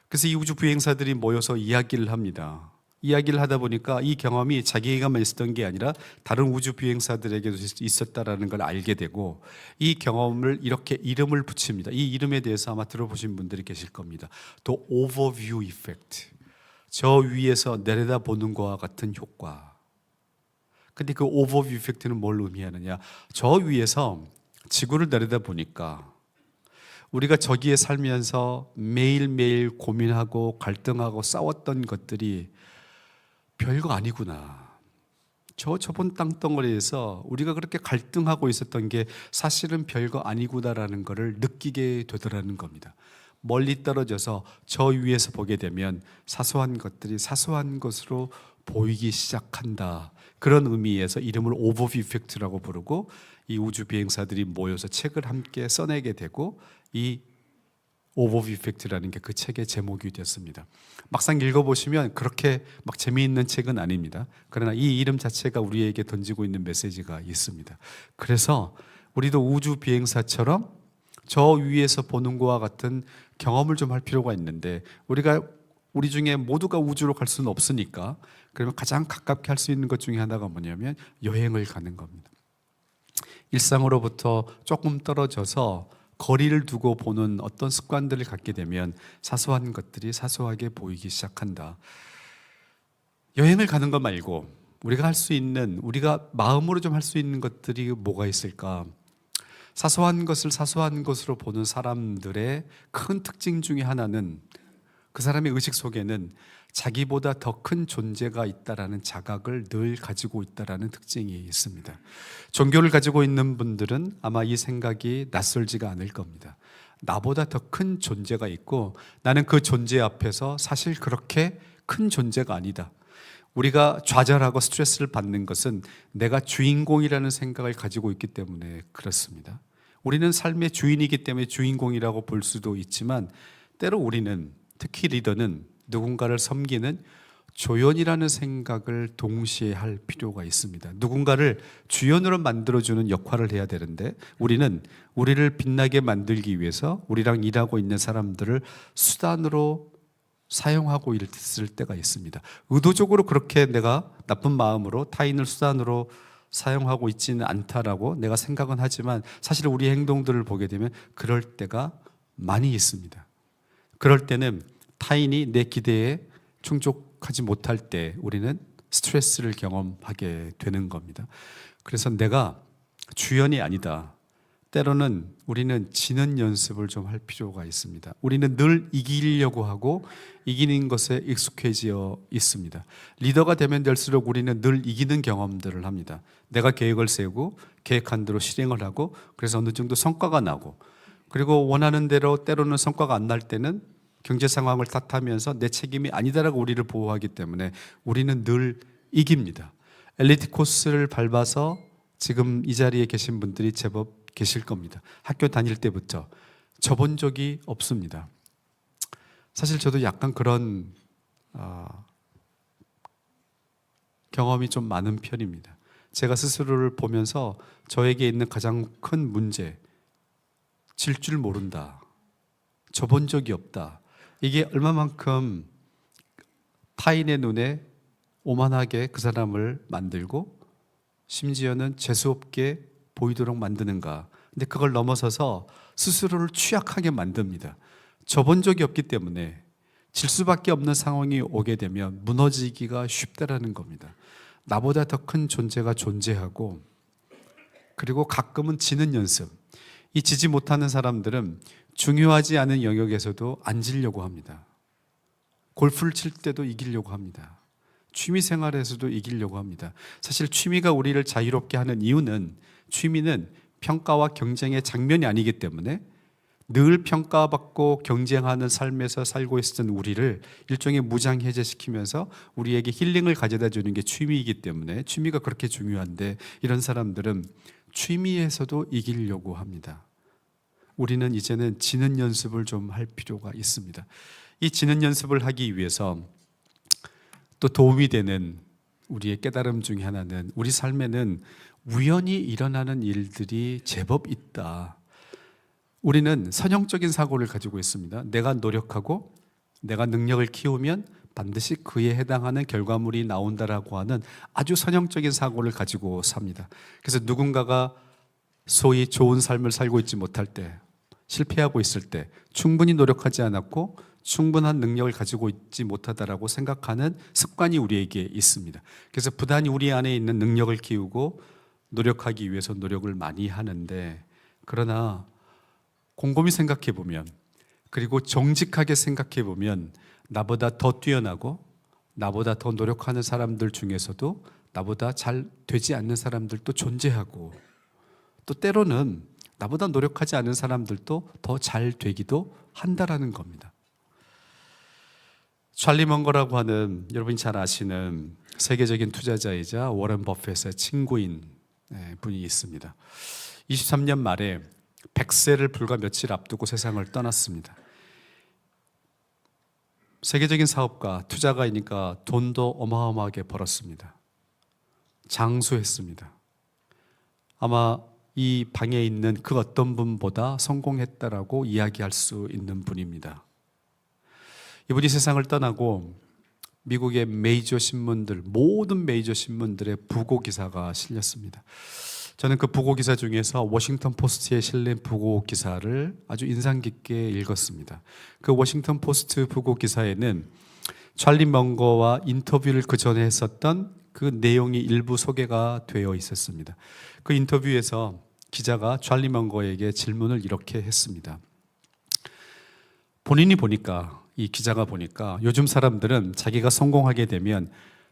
그래서 이 우주 비행사들이 모여서 이야기를 합니다. 이야기를 하다 보니까 이 경험이 자기가만 있었던 게 아니라 다른 우주 비행사들에게도 있었다라는 걸 알게 되고 이 경험을 이렇게 이름을 붙입니다. 이 이름에 대해서 아마 들어보신 분들이 계실 겁니다. The Overview Effect. 저 위에서 내려다보는 것과 같은 효과. 근데 그 Overview Effect는 뭘 의미하느냐? 저 위에서 지구를 내려다보니까 우리가 저기에 살면서 매일매일 고민하고 갈등하고 싸웠던 것들이 별거 아니구나. 저 좁은 땅덩어리에서 우리가 그렇게 갈등하고 있었던 게 사실은 별거 아니구나라는 것을 느끼게 되더라는 겁니다. 멀리 떨어져서 저 위에서 보게 되면 사소한 것들이 사소한 것으로 보이기 시작한다. 그런 의미에서 이름을 오버뷰 이펙트라고 부르고 이 우주 비행사들이 모여서 책을 함께 써내게 되고 이 오버뷰 이펙트라는 게 그 책의 제목이 되었습니다. 막상 읽어보시면 그렇게 막 재미있는 책은 아닙니다. 그러나 이 이름 자체가 우리에게 던지고 있는 메시지가 있습니다. 그래서 우리도 우주 비행사처럼 저 위에서 보는 것과 같은 경험을 좀 할 필요가 있는데 우리 중에 모두가 우주로 갈 수는 없으니까 그러면 가장 가깝게 할 수 있는 것 중에 하나가 뭐냐면 여행을 가는 겁니다. 일상으로부터 조금 떨어져서 거리를 두고 보는 어떤 습관들을 갖게 되면 사소한 것들이 사소하게 보이기 시작한다. 여행을 가는 것 말고 우리가 할 수 있는, 우리가 마음으로 좀 할 수 있는 것들이 뭐가 있을까? 사소한 것을 사소한 것으로 보는 사람들의 큰 특징 중에 하나는 그 사람의 의식 속에는 자기보다 더 큰 존재가 있다라는 자각을 늘 가지고 있다라는 특징이 있습니다. 종교를 가지고 있는 분들은 아마 이 생각이 낯설지가 않을 겁니다. 나보다 더 큰 존재가 있고 나는 그 존재 앞에서 사실 그렇게 큰 존재가 아니다. 우리가 좌절하고 스트레스를 받는 것은 내가 주인공이라는 생각을 가지고 있기 때문에 그렇습니다. 우리는 삶의 주인이기 때문에 주인공이라고 볼 수도 있지만 때로 우리는, 특히 리더는 누군가를 섬기는 조연이라는 생각을 동시에 할 필요가 있습니다. 누군가를 주연으로 만들어주는 역할을 해야 되는데 우리는 우리를 빛나게 만들기 위해서 우리랑 일하고 있는 사람들을 수단으로 사용하고 있을 때가 있습니다. 의도적으로 그렇게 내가 나쁜 마음으로 타인을 수단으로 사용하고 있지는 않다라고 내가 생각은 하지만 사실 우리 행동들을 보게 되면 그럴 때가 많이 있습니다. 그럴 때는 타인이 내 기대에 충족하지 못할 때 우리는 스트레스를 경험하게 되는 겁니다. 그래서 내가 주연이 아니다. 때로는 우리는 지는 연습을 좀 할 필요가 있습니다. 우리는 늘 이기려고 하고 이기는 것에 익숙해져 있습니다. 리더가 되면 될수록 우리는 늘 이기는 경험들을 합니다. 내가 계획을 세우고 계획한 대로 실행을 하고 그래서 어느 정도 성과가 나고 그리고 원하는 대로 때로는 성과가 안 날 때는 경제 상황을 탓하면서 내 책임이 아니다라고 우리를 보호하기 때문에 우리는 늘 이깁니다. 엘리트 코스를 밟아서 지금 이 자리에 계신 분들이 제법 계실 겁니다. 학교 다닐 때부터 져본 적이 없습니다. 사실 저도 약간 그런 경험이 좀 많은 편입니다. 제가 스스로를 보면서 저에게 있는 가장 큰 문제, 질 줄 모른다, 져본 적이 없다. 이게 얼마만큼 타인의 눈에 오만하게 그 사람을 만들고 심지어는 재수없게 보이도록 만드는가. 근데 그걸 넘어서서 스스로를 취약하게 만듭니다. 져본 적이 없기 때문에 질 수밖에 없는 상황이 오게 되면 무너지기가 쉽다라는 겁니다. 나보다 더 큰 존재가 존재하고 그리고 가끔은 지는 연습. 이 지지 못하는 사람들은 중요하지 않은 영역에서도 안 지려고 합니다. 골프를 칠 때도 이기려고 합니다. 취미 생활에서도 이기려고 합니다. 사실 취미가 우리를 자유롭게 하는 이유는 취미는 평가와 경쟁의 장면이 아니기 때문에 늘 평가받고 경쟁하는 삶에서 살고 있었던 우리를 일종의 무장해제시키면서 우리에게 힐링을 가져다 주는 게 취미이기 때문에 취미가 그렇게 중요한데 이런 사람들은 취미에서도 이기려고 합니다. 우리는 이제는 지는 연습을 좀 할 필요가 있습니다. 이 지는 연습을 하기 위해서 또 도움이 되는 우리의 깨달음 중에 하나는 우리 삶에는 우연히 일어나는 일들이 제법 있다. 우리는 선형적인 사고를 가지고 있습니다. 내가 노력하고 내가 능력을 키우면 반드시 그에 해당하는 결과물이 나온다라고 하는 아주 선형적인 사고를 가지고 삽니다. 그래서 누군가가 소위 좋은 삶을 살고 있지 못할 때, 실패하고 있을 때, 충분히 노력하지 않았고 충분한 능력을 가지고 있지 못하다라고 생각하는 습관이 우리에게 있습니다. 그래서 부단히 우리 안에 있는 능력을 키우고 노력하기 위해서 노력을 많이 하는데, 그러나 곰곰이 생각해 보면, 그리고 정직하게 생각해 보면 나보다 더 뛰어나고 나보다 더 노력하는 사람들 중에서도 나보다 잘 되지 않는 사람들도 존재하고, 또 때로는 나보다 노력하지 않은 사람들도 더 잘 되기도 한다라는 겁니다. 찰리 먼거라고 하는, 여러분이 잘 아시는 세계적인 투자자이자 워런 버핏의 친구인 분이 있습니다. 23년 말에 100세를 불과 며칠 앞두고 세상을 떠났습니다. 세계적인 사업가, 투자가이니까 돈도 어마어마하게 벌었습니다. 장수했습니다. 아마 이 방에 있는 그 어떤 분보다 성공했다라고 이야기할 수 있는 분입니다. 이분이 세상을 떠나고 미국의 메이저 신문들, 모든 메이저 신문들의 부고 기사가 실렸습니다. 저는 그 부고 기사 중에서 워싱턴 포스트에 실린 부고 기사를 아주 인상 깊게 읽었습니다. 그 워싱턴 포스트 부고 기사에는 찰리 먼거와 인터뷰를 그 전에 했었던 그 내용이 일부 소개가 되어 있었습니다. 그 인터뷰에서 기자가 찰리 먼거에게 질문을 이렇게 했습니다. 본인이 보니까, 이 기자가 보니까 요즘 사람들은 자기가 성공하게 되면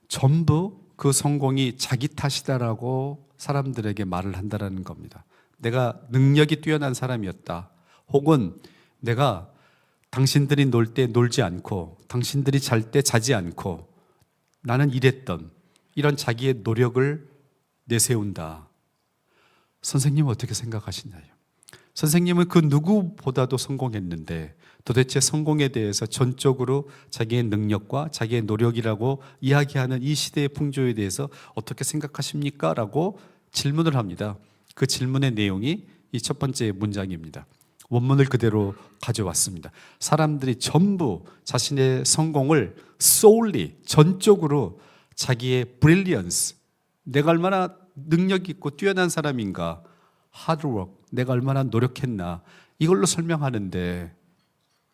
전부 그 성공이 자기 탓이다라고 사람들에게 말을 한다라는 겁니다. 내가 능력이 뛰어난 사람이었다. 혹은 내가 당신들이 놀 때 놀지 않고 당신들이 잘 때 자지 않고 나는 이랬던, 이런 자기의 노력을 내세운다. 선생님은 어떻게 생각하시나요? 선생님은 그 누구보다도 성공했는데 도대체 성공에 대해서 전적으로 자기의 능력과 자기의 노력이라고 이야기하는 이 시대의 풍조에 대해서 어떻게 생각하십니까? 라고 질문을 합니다. 그 질문의 내용이 이 첫 번째 문장입니다. 원문을 그대로 가져왔습니다. 사람들이 전부 자신의 성공을 solely, 전적으로 자기의 brilliance, 내가 얼마나 능력 있고 뛰어난 사람인가, hard work, 내가 얼마나 노력했나, 이걸로 설명하는데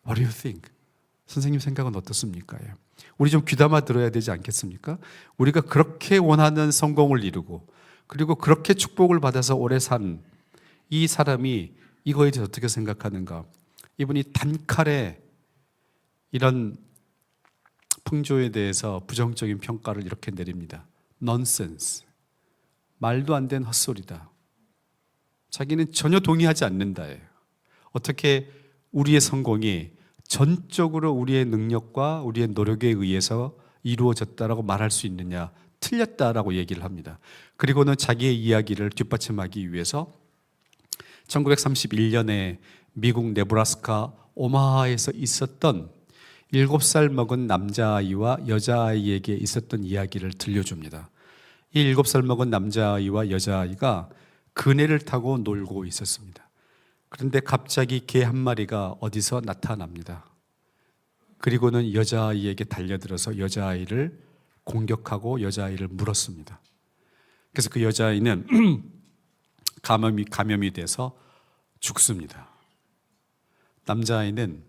What do you think? 선생님 생각은 어떻습니까? 우리 좀 귀담아 들어야 되지 않겠습니까? 우리가 그렇게 원하는 성공을 이루고 그리고 그렇게 축복을 받아서 오래 산 이 사람이 이거에 대해서 어떻게 생각하는가? 이분이 단칼에 이런 풍조에 대해서 부정적인 평가를 이렇게 내립니다. Nonsense. 말도 안 되는 헛소리다. 자기는 전혀 동의하지 않는다예요. 어떻게 우리의 성공이 전적으로 우리의 능력과 우리의 노력에 의해서 이루어졌다라고 말할 수 있느냐? 틀렸다라고 얘기를 합니다. 그리고는 자기의 이야기를 뒷받침하기 위해서 1931년에 미국 네브라스카 오마하에서 있었던 7살 먹은 남자아이와 여자아이에게 있었던 이야기를 들려줍니다. 이 7살 먹은 남자아이와 여자아이가 그네를 타고 놀고 있었습니다. 그런데 갑자기 개 한 마리가 어디서 나타납니다. 그리고는 여자아이에게 달려들어서 여자아이를 공격하고 여자아이를 물었습니다. 그래서 그 여자아이는 감염이 돼서 죽습니다. 남자아이는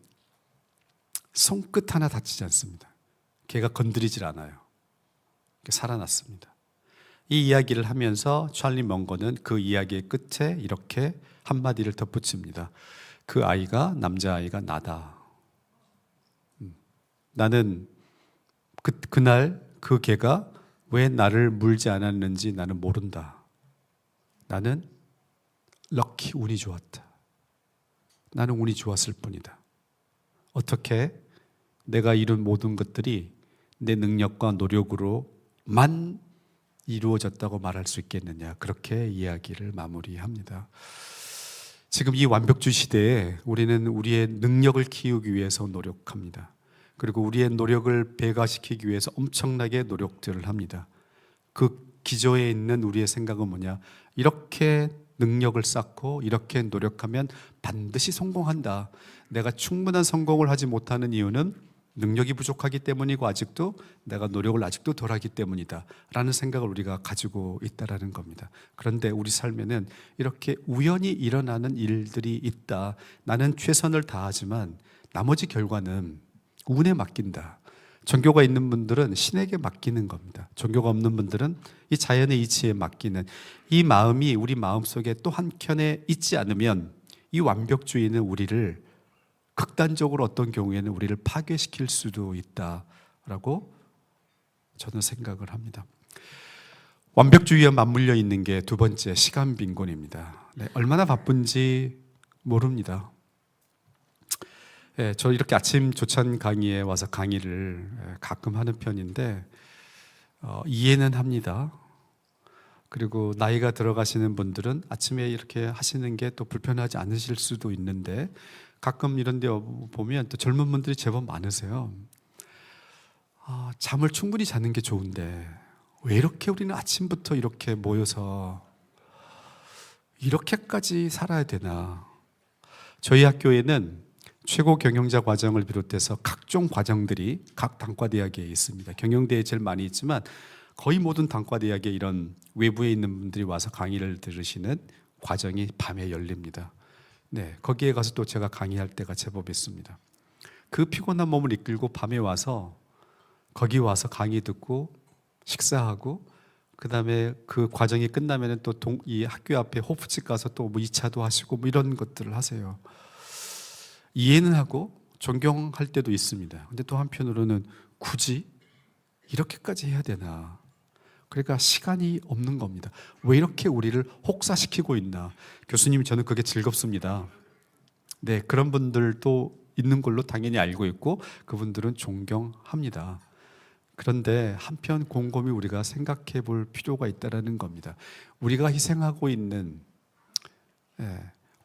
손끝 하나 다치지 않습니다. 개가 건드리질 않아요. 살아났습니다. 이 이야기를 하면서 찰리 먼거는 그 이야기의 끝에 이렇게 한마디를 덧붙입니다. 그 아이가, 남자아이가 나다. 나는 그날 그 개가 왜 나를 물지 않았는지 나는 모른다. 나는 럭키, 운이 좋았다. 나는 운이 좋았을 뿐이다. 어떻게 내가 이룬 모든 것들이 내 능력과 노력으로만 이루어졌다고 말할 수 있겠느냐, 그렇게 이야기를 마무리합니다. 지금 이 완벽주의 시대에 우리는 우리의 능력을 키우기 위해서 노력합니다. 그리고 우리의 노력을 배가시키기 위해서 엄청나게 노력들을 합니다. 그 기저에 있는 우리의 생각은 뭐냐? 이렇게 능력을 쌓고 이렇게 노력하면 반드시 성공한다. 내가 충분한 성공을 하지 못하는 이유는 능력이 부족하기 때문이고 아직도 내가 노력을 아직도 덜 하기 때문이다 라는 생각을 우리가 가지고 있다라는 겁니다. 그런데 우리 삶에는 이렇게 우연히 일어나는 일들이 있다. 나는 최선을 다하지만 나머지 결과는 운에 맡긴다. 종교가 있는 분들은 신에게 맡기는 겁니다. 종교가 없는 분들은 이 자연의 이치에 맡기는 이 마음이 우리 마음속에 또 한켠에 있지 않으면 이 완벽주의는 우리를 극단적으로 어떤 경우에는 우리를 파괴시킬 수도 있다라고 저는 생각을 합니다. 완벽주의와 맞물려 있는 게 두 번째, 시간 빈곤입니다. 네, 얼마나 바쁜지 모릅니다. 저 이렇게 아침 조찬 강의에 와서 강의를 가끔 하는 편인데 이해는 합니다. 그리고 나이가 들어가시는 분들은 아침에 이렇게 하시는 게 또 불편하지 않으실 수도 있는데 가끔 이런 데 보면 또 젊은 분들이 제법 많으세요. 잠을 충분히 자는 게 좋은데 왜 이렇게 우리는 아침부터 이렇게 모여서 이렇게까지 살아야 되나. 저희 학교에는 최고 경영자 과정을 비롯해서 각종 과정들이 각 단과대학에 있습니다. 경영대에 제일 많이 있지만 거의 모든 단과대학에 이런 외부에 있는 분들이 와서 강의를 들으시는 과정이 밤에 열립니다. 네, 거기에 가서 또 제가 강의할 때가 제법 있습니다. 그 피곤한 몸을 이끌고 밤에 와서 거기 와서 강의 듣고 식사하고 그 다음에 그 과정이 끝나면 또 이 학교 앞에 호프집 가서 또 뭐 2차도 하시고 뭐 이런 것들을 하세요. 이해는 하고 존경할 때도 있습니다. 근데 또 한편으로는 굳이 이렇게까지 해야 되나? 그러니까 시간이 없는 겁니다. 왜 이렇게 우리를 혹사시키고 있나? 교수님, 저는 그게 즐겁습니다. 네, 그런 분들도 있는 걸로 당연히 알고 있고 그분들은 존경합니다. 그런데 한편 곰곰이 우리가 생각해 볼 필요가 있다는 겁니다. 우리가 희생하고 있는,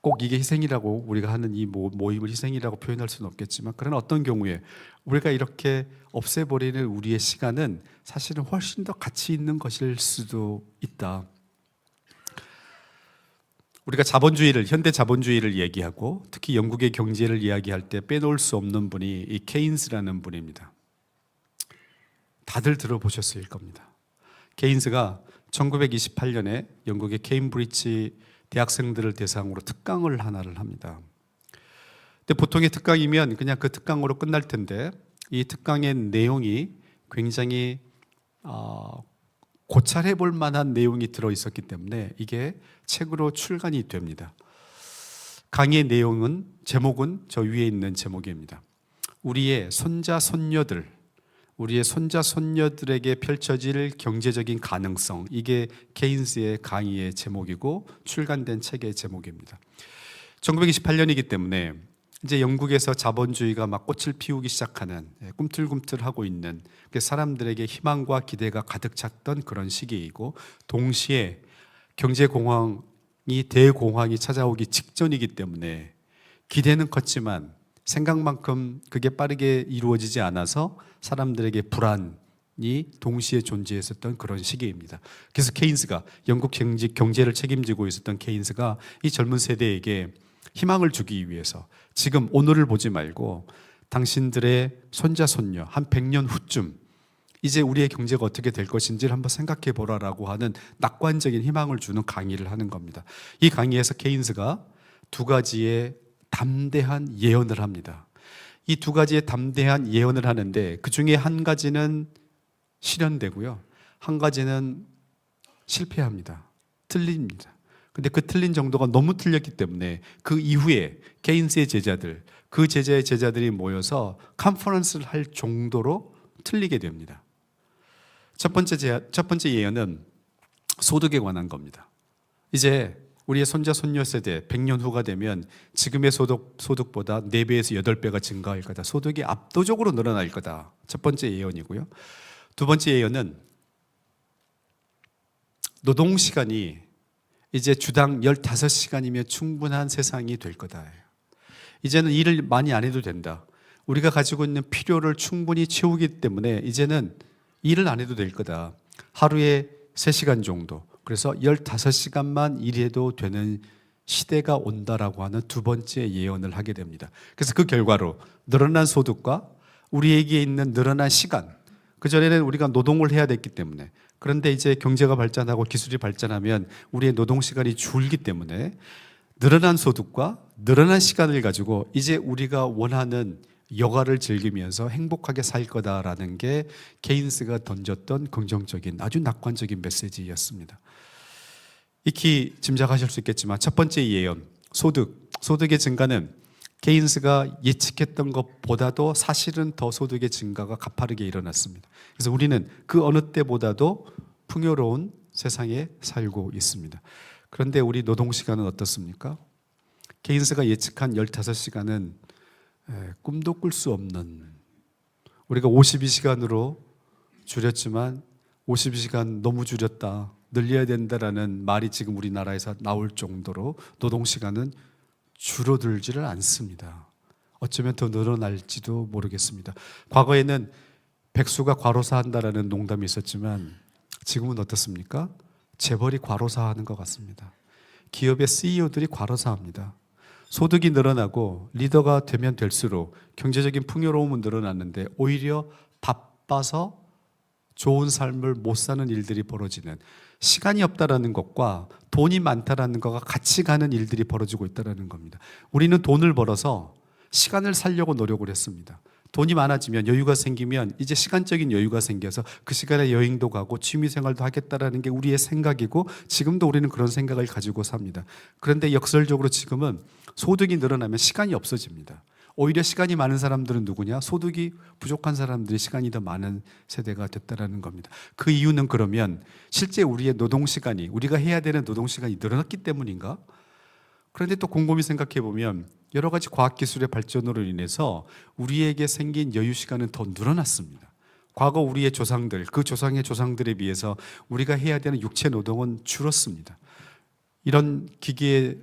꼭 이게 희생이라고 우리가 하는 이 모임을 희생이라고 표현할 수는 없겠지만, 그런 어떤 경우에 우리가 이렇게 없애버리는 우리의 시간은 사실은 훨씬 더 가치 있는 것일 수도 있다. 우리가 자본주의를, 현대 자본주의를 얘기하고 특히 영국의 경제를 이야기할 때 빼놓을 수 없는 분이 이 케인스라는 분입니다. 다들 들어보셨을 겁니다. 케인스가 1928년에 영국의 케임브리지 대학생들을 대상으로 특강을 하나를 합니다. 근데 보통의 특강이면 그냥 그 특강으로 끝날 텐데 이 특강의 내용이 굉장히 고찰해 볼 만한 내용이 들어있었기 때문에 이게 책으로 출간이 됩니다. 강의의 내용은, 제목은 저 위에 있는 제목입니다. 우리의 손자, 손녀들에게 펼쳐질 경제적인 가능성. 이게 케인스의 강의의 제목이고 출간된 책의 제목입니다. 1928년이기 때문에 이제 영국에서 자본주의가 막 꽃을 피우기 시작하는, 꿈틀꿈틀하고 있는 사람들에게 희망과 기대가 가득 찼던 그런 시기이고, 동시에 경제공황이, 대공황이 찾아오기 직전이기 때문에 기대는 컸지만 생각만큼 그게 빠르게 이루어지지 않아서 사람들에게 불안이 동시에 존재했었던 그런 시기입니다. 그래서 케인스가, 영국 경제를 책임지고 있었던 케인스가 이 젊은 세대에게 희망을 주기 위해서 지금 오늘을 보지 말고 당신들의 손자, 손녀 한 100년 후쯤 이제 우리의 경제가 어떻게 될 것인지를 한번 생각해 보라라고 하는 낙관적인 희망을 주는 강의를 하는 겁니다. 이 강의에서 케인스가 두 가지의 담대한 예언을 합니다. 이 두 가지의 담대한 예언을 하는데 그 중에 한 가지는 실현되고요, 한 가지는 실패합니다. 틀립니다. 근데 그 틀린 정도가 너무 틀렸기 때문에 그 이후에 케인스의 제자들, 그 제자의 제자들이 모여서 컨퍼런스를 할 정도로 틀리게 됩니다. 첫 번째 예언은 소득에 관한 겁니다. 이제 우리의 손자 손녀 세대 100년 후가 되면 지금의 소득보다 4배에서 8배가 증가할 거다. 소득이 압도적으로 늘어날 거다. 첫 번째 예언이고요. 두 번째 예언은 노동시간이 이제 주당 15시간이면 충분한 세상이 될 거다. 이제는 일을 많이 안 해도 된다. 우리가 가지고 있는 필요를 충분히 채우기 때문에 이제는 일을 안 해도 될 거다. 하루에 3시간 정도. 그래서 15시간만 일해도 되는 시대가 온다라고 하는 두 번째 예언을 하게 됩니다. 그래서 그 결과로 늘어난 소득과 우리에게 있는 늘어난 시간, 그전에는 우리가 노동을 해야 됐기 때문에, 그런데 이제 경제가 발전하고 기술이 발전하면 우리의 노동시간이 줄기 때문에 늘어난 소득과 늘어난 시간을 가지고 이제 우리가 원하는 여가를 즐기면서 행복하게 살 거다라는 게 케인스가 던졌던 긍정적인 아주 낙관적인 메시지였습니다. 익히 짐작하실 수 있겠지만 첫 번째 예언, 소득의 증가는 케인스가 예측했던 것보다도 사실은 더 소득의 증가가 가파르게 일어났습니다. 그래서 우리는 그 어느 때보다도 풍요로운 세상에 살고 있습니다. 그런데 우리 노동시간은 어떻습니까? 케인스가 예측한 15시간은 꿈도 꿀 수 없는, 우리가 52시간으로 줄였지만 52시간 너무 줄였다, 늘려야 된다라는 말이 지금 우리나라에서 나올 정도로 노동시간은 줄어들지를 않습니다. 어쩌면 더 늘어날지도 모르겠습니다. 과거에는 백수가 과로사한다라는 농담이 있었지만 지금은 어떻습니까? 재벌이 과로사하는 것 같습니다. 기업의 CEO들이 과로사합니다. 소득이 늘어나고 리더가 되면 될수록 경제적인 풍요로움은 늘어났는데 오히려 바빠서 좋은 삶을 못 사는 일들이 벌어지는, 시간이 없다라는 것과 돈이 많다라는 것과 같이 가는 일들이 벌어지고 있다는 겁니다. 우리는 돈을 벌어서 시간을 살려고 노력을 했습니다. 돈이 많아지면, 여유가 생기면 이제 시간적인 여유가 생겨서 그 시간에 여행도 가고 취미생활도 하겠다라는 게 우리의 생각이고, 지금도 우리는 그런 생각을 가지고 삽니다. 그런데 역설적으로 지금은 소득이 늘어나면 시간이 없어집니다. 오히려 시간이 많은 사람들은 누구냐? 소득이 부족한 사람들이 시간이 더 많은 세대가 됐다는 겁니다. 그 이유는 그러면 실제 우리의 노동시간이, 우리가 해야 되는 노동시간이 늘어났기 때문인가? 그런데 또 곰곰이 생각해 보면 여러 가지 과학기술의 발전으로 인해서 우리에게 생긴 여유시간은 더 늘어났습니다. 과거 우리의 조상들, 그 조상의 조상들에 비해서 우리가 해야 되는 육체 노동은 줄었습니다. 이런 기기의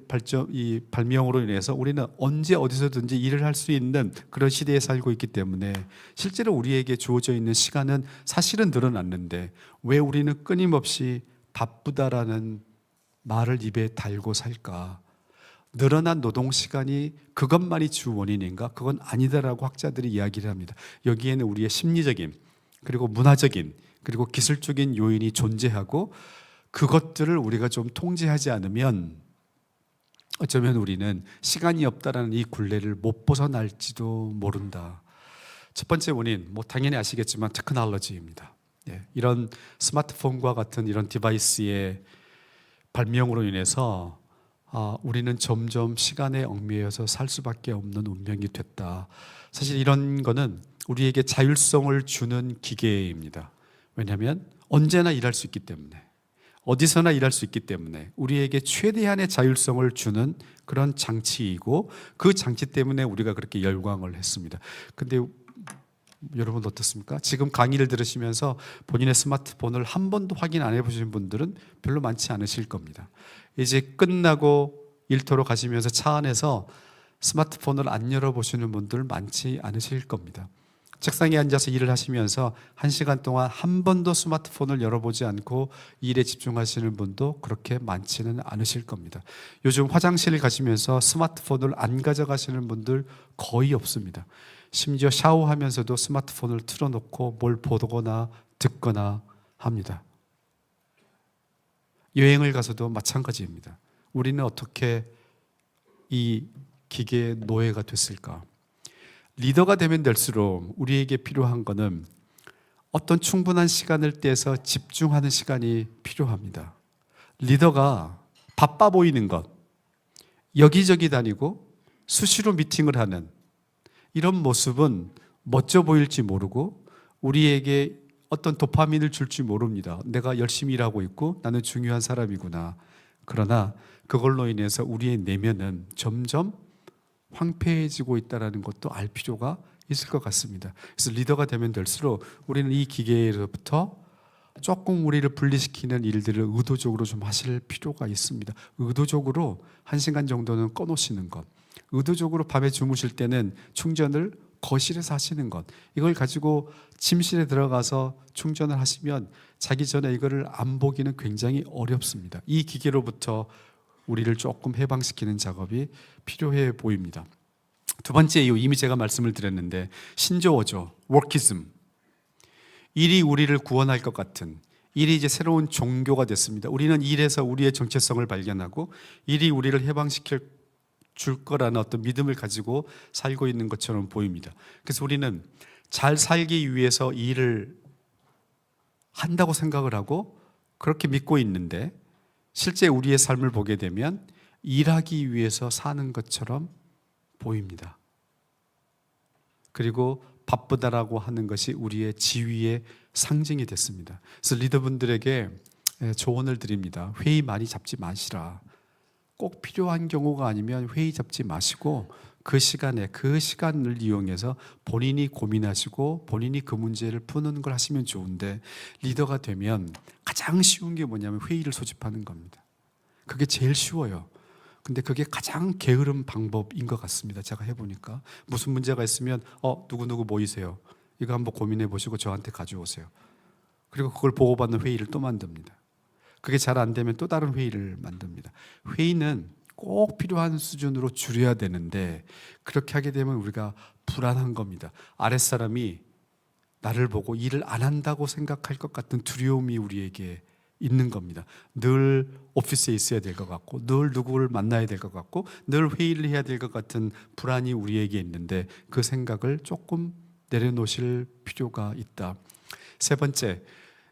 이 발명으로 인해서 우리는 언제 어디서든지 일을 할 수 있는 그런 시대에 살고 있기 때문에 실제로 우리에게 주어져 있는 시간은 사실은 늘어났는데 왜 우리는 끊임없이 바쁘다라는 말을 입에 달고 살까? 늘어난 노동시간이 그것만이 주 원인인가? 그건 아니다라고 학자들이 이야기를 합니다. 여기에는 우리의 심리적인, 그리고 문화적인, 그리고 기술적인 요인이 존재하고, 그것들을 우리가 좀 통제하지 않으면 어쩌면 우리는 시간이 없다라는 이 굴레를 못 벗어날지도 모른다. 첫 번째 원인, 당연히 아시겠지만 테크놀로지입니다. 이런 스마트폰과 같은 이런 디바이스의 발명으로 인해서 우리는 점점 시간에 얽매여서 살 수밖에 없는 운명이 됐다. 사실 이런 거는 우리에게 자율성을 주는 기계입니다. 왜냐하면 언제나 일할 수 있기 때문에, 어디서나 일할 수 있기 때문에 우리에게 최대한의 자율성을 주는 그런 장치이고, 그 장치 때문에 우리가 그렇게 열광을 했습니다. 근데 여러분 어떻습니까? 지금 강의를 들으시면서 본인의 스마트폰을 한 번도 확인 안 해보신 분들은 별로 많지 않으실 겁니다. 이제 끝나고 일터로 가시면서 차 안에서 스마트폰을 안 열어보시는 분들 많지 않으실 겁니다. 책상에 앉아서 일을 하시면서 1시간 동안 한 번도 스마트폰을 열어보지 않고 일에 집중하시는 분도 그렇게 많지는 않으실 겁니다. 요즘 화장실을 가시면서 스마트폰을 안 가져가시는 분들 거의 없습니다. 심지어 샤워하면서도 스마트폰을 틀어놓고 뭘 보거나 듣거나 합니다. 여행을 가서도 마찬가지입니다. 우리는 어떻게 이 기계의 노예가 됐을까? 리더가 되면 될수록 우리에게 필요한 것은 어떤 충분한 시간을 떼서 집중하는 시간이 필요합니다. 리더가 바빠 보이는 것, 여기저기 다니고 수시로 미팅을 하는 이런 모습은 멋져 보일지 모르고 우리에게 어떤 도파민을 줄지 모릅니다. 내가 열심히 일하고 있고 나는 중요한 사람이구나. 그러나 그걸로 인해서 우리의 내면은 점점 황폐해지고 있다는 것도 알 필요가 있을 것 같습니다. 그래서 리더가 되면 될수록 우리는 이 기계로부터 조금 우리를 분리시키는 일들을 의도적으로 좀 하실 필요가 있습니다. 의도적으로 1시간 정도는 꺼놓으시는 것, 의도적으로 밤에 주무실 때는 충전을 거실에서 하시는 것, 이걸 가지고 침실에 들어가서 충전을 하시면 자기 전에 이거를 안 보기는 굉장히 어렵습니다. 이 기계로부터 우리를 조금 해방시키는 작업이 필요해 보입니다. 두 번째 이유, 이미 제가 말씀을 드렸는데 신조어죠. 워키즘. 일이 우리를 구원할 것 같은, 일이 이제 새로운 종교가 됐습니다. 우리는 일에서 우리의 정체성을 발견하고 일이 우리를 해방시킬 줄 거라는 어떤 믿음을 가지고 살고 있는 것처럼 보입니다. 그래서 우리는 잘 살기 위해서 일을 한다고 생각을 하고 그렇게 믿고 있는데 실제 우리의 삶을 보게 되면 일하기 위해서 사는 것처럼 보입니다. 그리고 바쁘다라고 하는 것이 우리의 지위의 상징이 됐습니다. 그래서 리더분들에게 조언을 드립니다. 회의 많이 잡지 마시라. 꼭 필요한 경우가 아니면 회의 잡지 마시고 그 시간을 이용해서 본인이 고민하시고 본인이 그 문제를 푸는 걸 하시면 좋은데, 리더가 되면 가장 쉬운 게 뭐냐면 회의를 소집하는 겁니다. 그게 제일 쉬워요. 근데 그게 가장 게으른 방법인 것 같습니다. 제가 해보니까 무슨 문제가 있으면 누구누구 모이세요. 이거 한번 고민해 보시고 저한테 가져오세요. 그리고 그걸 보고받는 회의를 또 만듭니다. 그게 잘 안 되면 또 다른 회의를 만듭니다. 회의는 꼭 필요한 수준으로 줄여야 되는데 그렇게 하게 되면 우리가 불안한 겁니다. 아랫사람이 나를 보고 일을 안 한다고 생각할 것 같은 두려움이 우리에게 있는 겁니다. 늘 오피스에 있어야 될 것 같고 늘 누구를 만나야 될 것 같고 늘 회의를 해야 될 것 같은 불안이 우리에게 있는데 그 생각을 조금 내려놓으실 필요가 있다. 세 번째,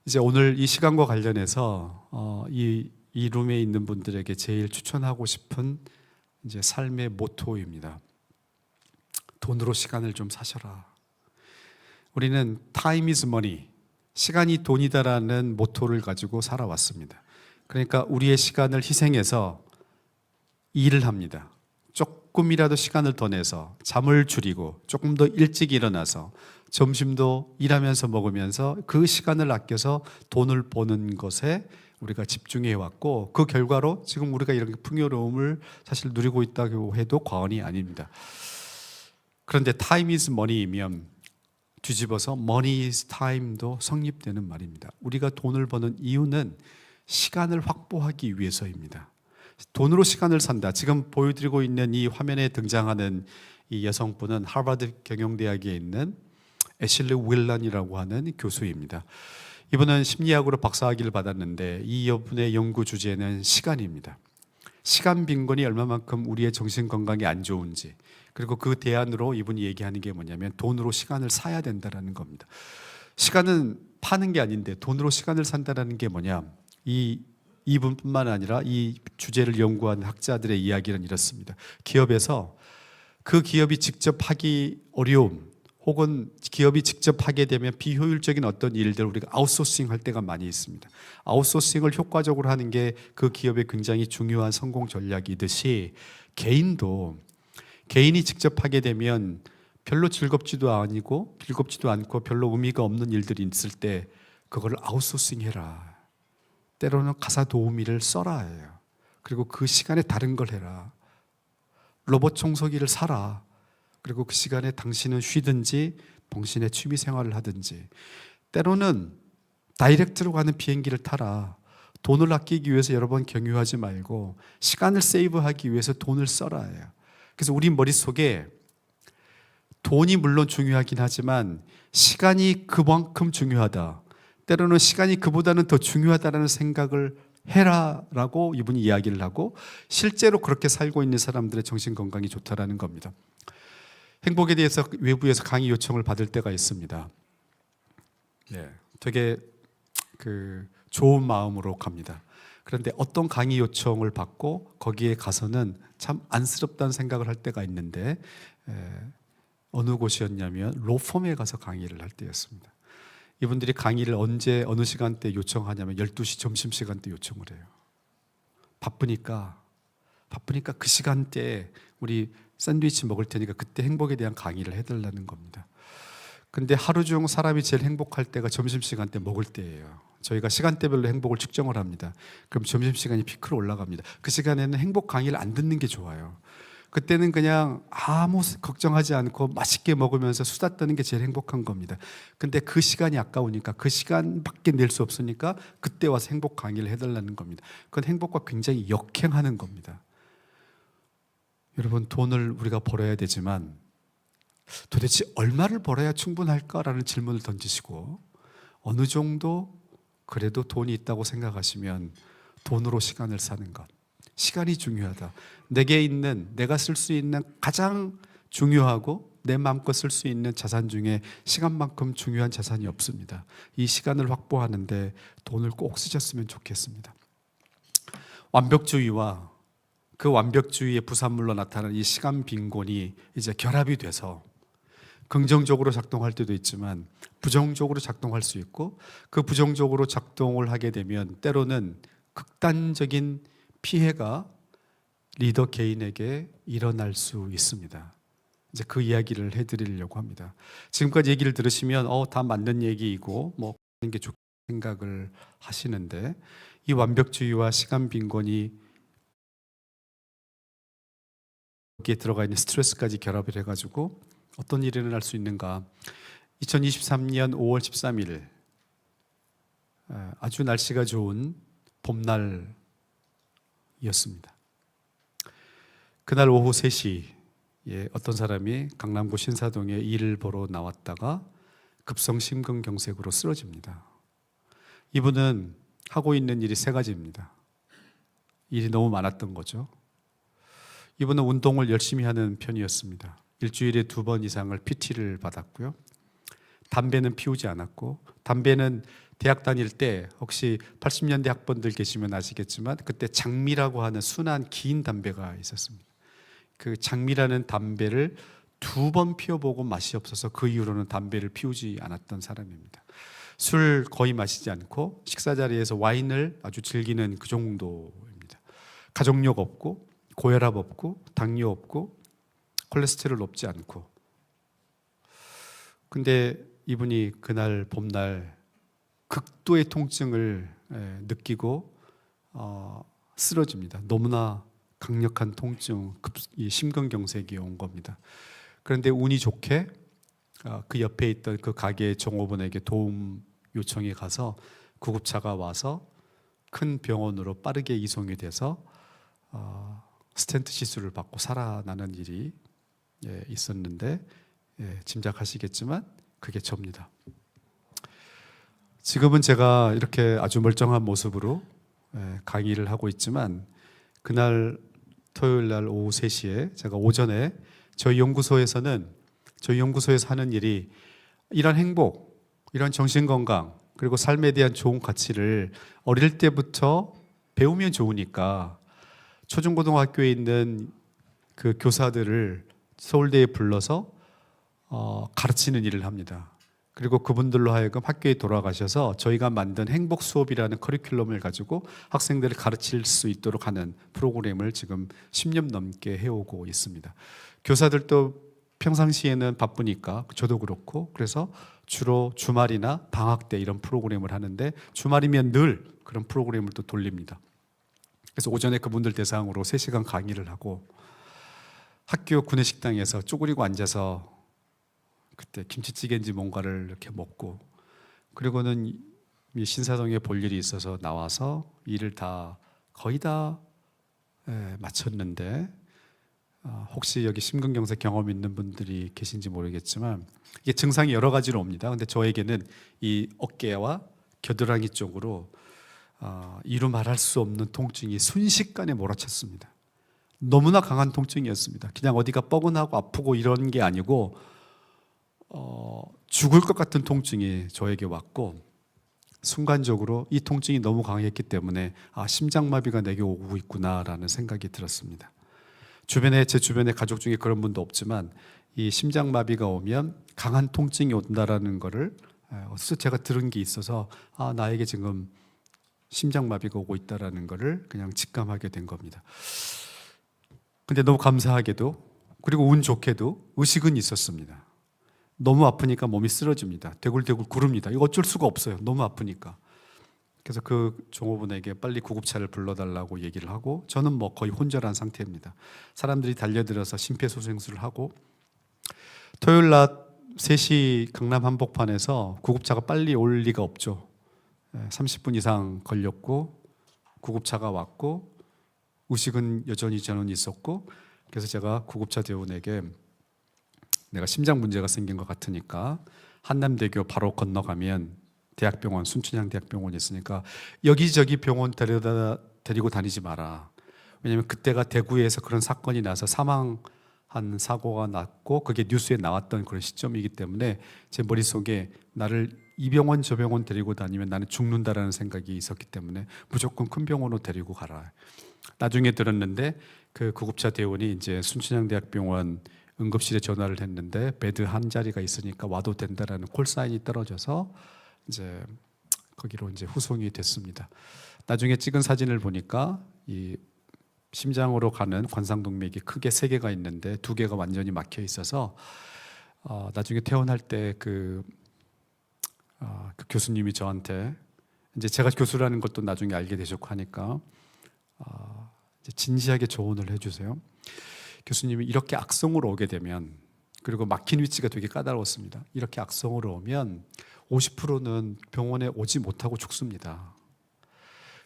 이제 오늘 이 시간과 관련해서 이 룸에 있는 분들에게 제일 추천하고 싶은 이제 삶의 모토입니다. 돈으로 시간을 좀 사셔라. 우리는 time is money, 시간이 돈이다라는 모토를 가지고 살아왔습니다. 그러니까 우리의 시간을 희생해서 일을 합니다. 조금이라도 시간을 더 내서 잠을 줄이고 조금 더 일찍 일어나서 점심도 일하면서 먹으면서 그 시간을 아껴서 돈을 버는 것에 우리가 집중해 왔고 그 결과로 지금 우리가 이런 풍요로움을 사실 누리고 있다고 해도 과언이 아닙니다. 그런데 time is money이면 뒤집어서 money is time도 성립되는 말입니다. 우리가 돈을 버는 이유는 시간을 확보하기 위해서입니다. 돈으로 시간을 산다. 지금 보여드리고 있는 이 화면에 등장하는 이 여성분은 하버드 경영대학에 있는 애슐리 윌런이라고 하는 교수입니다. 이분은 심리학으로 박사학위를 받았는데 이 여분의 연구 주제는 시간입니다. 시간 빈곤이 얼마만큼 우리의 정신 건강에 안 좋은지, 그리고 그 대안으로 이분이 얘기하는 게 뭐냐면 돈으로 시간을 사야 된다는 겁니다. 시간은 파는 게 아닌데 돈으로 시간을 산다는 게 뭐냐? 이분뿐만 아니라 이 주제를 연구한 학자들의 이야기는 이렇습니다. 기업에서 그 기업이 직접 하기 어려움, 혹은 기업이 직접 하게 되면 비효율적인 어떤 일들 우리가 아웃소싱 할 때가 많이 있습니다. 아웃소싱을 효과적으로 하는 게 그 기업의 굉장히 중요한 성공 전략이듯이 개인이 직접 하게 되면 별로 즐겁지도 않고 별로 의미가 없는 일들이 있을 때 그걸 아웃소싱 해라. 때로는 가사 도우미를 써라 해요. 그리고 그 시간에 다른 걸 해라. 로봇 청소기를 사라. 그리고 그 시간에 당신은 쉬든지 당신의 취미 생활을 하든지, 때로는 다이렉트로 가는 비행기를 타라. 돈을 아끼기 위해서 여러 번 경유하지 말고 시간을 세이브하기 위해서 돈을 써라 해요. 그래서 우리 머릿속에 돈이 물론 중요하긴 하지만 시간이 그만큼 중요하다, 때로는 시간이 그보다는 더 중요하다는 생각을 해라라고 이분이 이야기를 하고, 실제로 그렇게 살고 있는 사람들의 정신 건강이 좋다라는 겁니다. 행복에 대해서 외부에서 강의 요청을 받을 때가 있습니다. 되게 좋은 마음으로 갑니다. 그런데 어떤 강의 요청을 받고 거기에 가서는 참 안쓰럽다는 생각을 할 때가 있는데, 어느 곳이었냐면 로펌에 가서 강의를 할 때였습니다. 이분들이 강의를 언제 어느 시간대 요청하냐면 12시 점심시간대 요청을 해요. 바쁘니까 그 시간대에 우리 샌드위치 먹을 테니까 그때 행복에 대한 강의를 해달라는 겁니다. 근데 하루 중 사람이 제일 행복할 때가 점심시간대 먹을 때예요. 저희가 시간대별로 행복을 측정을 합니다. 그럼 점심시간이 피크로 올라갑니다. 그 시간에는 행복 강의를 안 듣는 게 좋아요. 그때는 그냥 아무 걱정하지 않고 맛있게 먹으면서 수다 떠는 게 제일 행복한 겁니다. 근데 그 시간이 아까우니까 그 시간밖에 낼 수 없으니까 그때 와서 행복 강의를 해달라는 겁니다. 그건 행복과 굉장히 역행하는 겁니다. 여러분, 돈을 우리가 벌어야 되지만 도대체 얼마를 벌어야 충분할까라는 질문을 던지시고 어느 정도 그래도 돈이 있다고 생각하시면 돈으로 시간을 사는 것, 시간이 중요하다. 내가 쓸 수 있는 가장 중요하고 내 마음껏 쓸 수 있는 자산 중에 시간만큼 중요한 자산이 없습니다. 이 시간을 확보하는데 돈을 꼭 쓰셨으면 좋겠습니다. 완벽주의와 그 완벽주의의 부산물로 나타나는 이 시간 빈곤이 이제 결합이 돼서 긍정적으로 작동할 때도 있지만 부정적으로 작동할 수 있고, 그 부정적으로 작동을 하게 되면 때로는 극단적인 피해가 리더 개인에게 일어날 수 있습니다. 이제 그 이야기를 해드리려고 합니다. 지금까지 얘기를 들으시면 다 맞는 얘기이고 뭐 하는 게 좋게 생각을 하시는데, 이 완벽주의와 시간 빈곤이 여기에 들어가 있는 스트레스까지 결합을 해가지고 어떤 일이 일어날 수 있는가. 2023년 5월 13일 아주 날씨가 좋은 봄날이었습니다. 그날 오후 3시에 어떤 사람이 강남구 신사동에 일을 보러 나왔다가 급성 심근경색으로 쓰러집니다. 이분은 하고 있는 일이 3가지입니다. 일이 너무 많았던 거죠. 이분은 운동을 열심히 하는 편이었습니다. 일주일에 2번 이상을 PT를 받았고요. 담배는 피우지 않았고, 담배는 대학 다닐 때 혹시 80년대 학번들 계시면 아시겠지만 그때 장미라고 하는 순한 긴 담배가 있었습니다. 그 장미라는 담배를 2번 피워보고 맛이 없어서 그 이후로는 담배를 피우지 않았던 사람입니다. 술 거의 마시지 않고 식사 자리에서 와인을 아주 즐기는 그 정도입니다. 가족력 없고 고혈압 없고 당뇨 없고 콜레스테롤 높지 않고. 근데 이분이 그날 봄날 극도의 통증을 느끼고 쓰러집니다. 너무나 강력한 통증, 이 심근경색이 온 겁니다. 그런데 운이 좋게 그 옆에 있던 그 가게 종업원에게 도움 요청이 가서 구급차가 와서 큰 병원으로 빠르게 이송이 돼서 스텐트 시술을 받고 살아나는 일이 있었는데, 짐작하시겠지만 그게 저입니다. 지금은 제가 이렇게 아주 멀쩡한 모습으로 강의를 하고 있지만, 그날 토요일 날 오후 3시에 제가 오전에 저희 연구소에서 하는 일이 이런 행복, 이런 정신건강, 그리고 삶에 대한 좋은 가치를 어릴 때부터 배우면 좋으니까 초중고등학교에 있는 그 교사들을 서울대에 불러서 가르치는 일을 합니다. 그리고 그분들로 하여금 학교에 돌아가셔서 저희가 만든 행복 수업이라는 커리큘럼을 가지고 학생들을 가르칠 수 있도록 하는 프로그램을 지금 10년 넘게 해오고 있습니다. 교사들도 평상시에는 바쁘니까 저도 그렇고, 그래서 주로 주말이나 방학 때 이런 프로그램을 하는데, 주말이면 늘 그런 프로그램을 또 돌립니다. 그래서 오전에 그분들 대상으로 3시간 강의를 하고, 학교 구내식당에서 쪼그리고 앉아서 그때 김치찌개인지 뭔가를 이렇게 먹고, 그리고는 신사동에 볼 일이 있어서 나와서 일을 거의 다 마쳤는데, 혹시 여기 심근경색 경험 있는 분들이 계신지 모르겠지만 이게 증상이 여러 가지로 옵니다. 근데 저에게는 이 어깨와 겨드랑이 쪽으로 이루 말할 수 없는 통증이 순식간에 몰아쳤습니다. 너무나 강한 통증이었습니다. 그냥 어디가 뻐근하고 아프고 이런 게 아니고 죽을 것 같은 통증이 저에게 왔고, 순간적으로 이 통증이 너무 강했기 때문에 심장마비가 내게 오고 있구나라는 생각이 들었습니다. 제 주변에 가족 중에 그런 분도 없지만 이 심장마비가 오면 강한 통증이 온다라는 것을 어디서 제가 들은 게 있어서 나에게 지금 심장마비가 오고 있다라는 거를 그냥 직감하게 된 겁니다. 근데 너무 감사하게도 그리고 운 좋게도 의식은 있었습니다. 너무 아프니까 몸이 쓰러집니다. 대굴대굴 구릅니다. 이거 어쩔 수가 없어요. 너무 아프니까. 그래서 그 종업원에게 빨리 구급차를 불러달라고 얘기를 하고 저는 뭐 거의 혼절한 상태입니다. 사람들이 달려들어서 심폐소생술을 하고 토요일 낮 3시 강남 한복판에서 구급차가 빨리 올 리가 없죠. 30분 이상 걸렸고 구급차가 왔고 의식은 여전히 저는 있었고 그래서 제가 구급차 대원에게 내가 심장 문제가 생긴 것 같으니까 한남대교 바로 건너가면 대학병원 순천향대학병원이 있으니까 여기저기 병원 데리고 다니지 마라. 왜냐하면 그때가 대구에서 그런 사건이 나서 사망한 사고가 났고 그게 뉴스에 나왔던 그런 시점이기 때문에 제 머릿속에 나를 이 병원 저 병원 데리고 다니면 나는 죽는다라는 생각이 있었기 때문에 무조건 큰 병원으로 데리고 가라. 나중에 들었는데 그 구급차 대원이 이제 순천향대학병원 응급실에 전화를 했는데 베드 한 자리가 있으니까 와도 된다라는 콜사인이 떨어져서 이제 거기로 이제 후송이 됐습니다. 나중에 찍은 사진을 보니까 이 심장으로 가는 관상동맥이 크게 3개가 있는데 2개가 완전히 막혀 있어서 나중에 퇴원할 때 그 교수님이 저한테 이제 제가 교수라는 것도 나중에 알게 되셨고 하니까 이제 진지하게 조언을 해주세요. 교수님이 이렇게 악성으로 오게 되면 그리고 막힌 위치가 되게 까다로웠습니다. 이렇게 악성으로 오면 50%는 병원에 오지 못하고 죽습니다.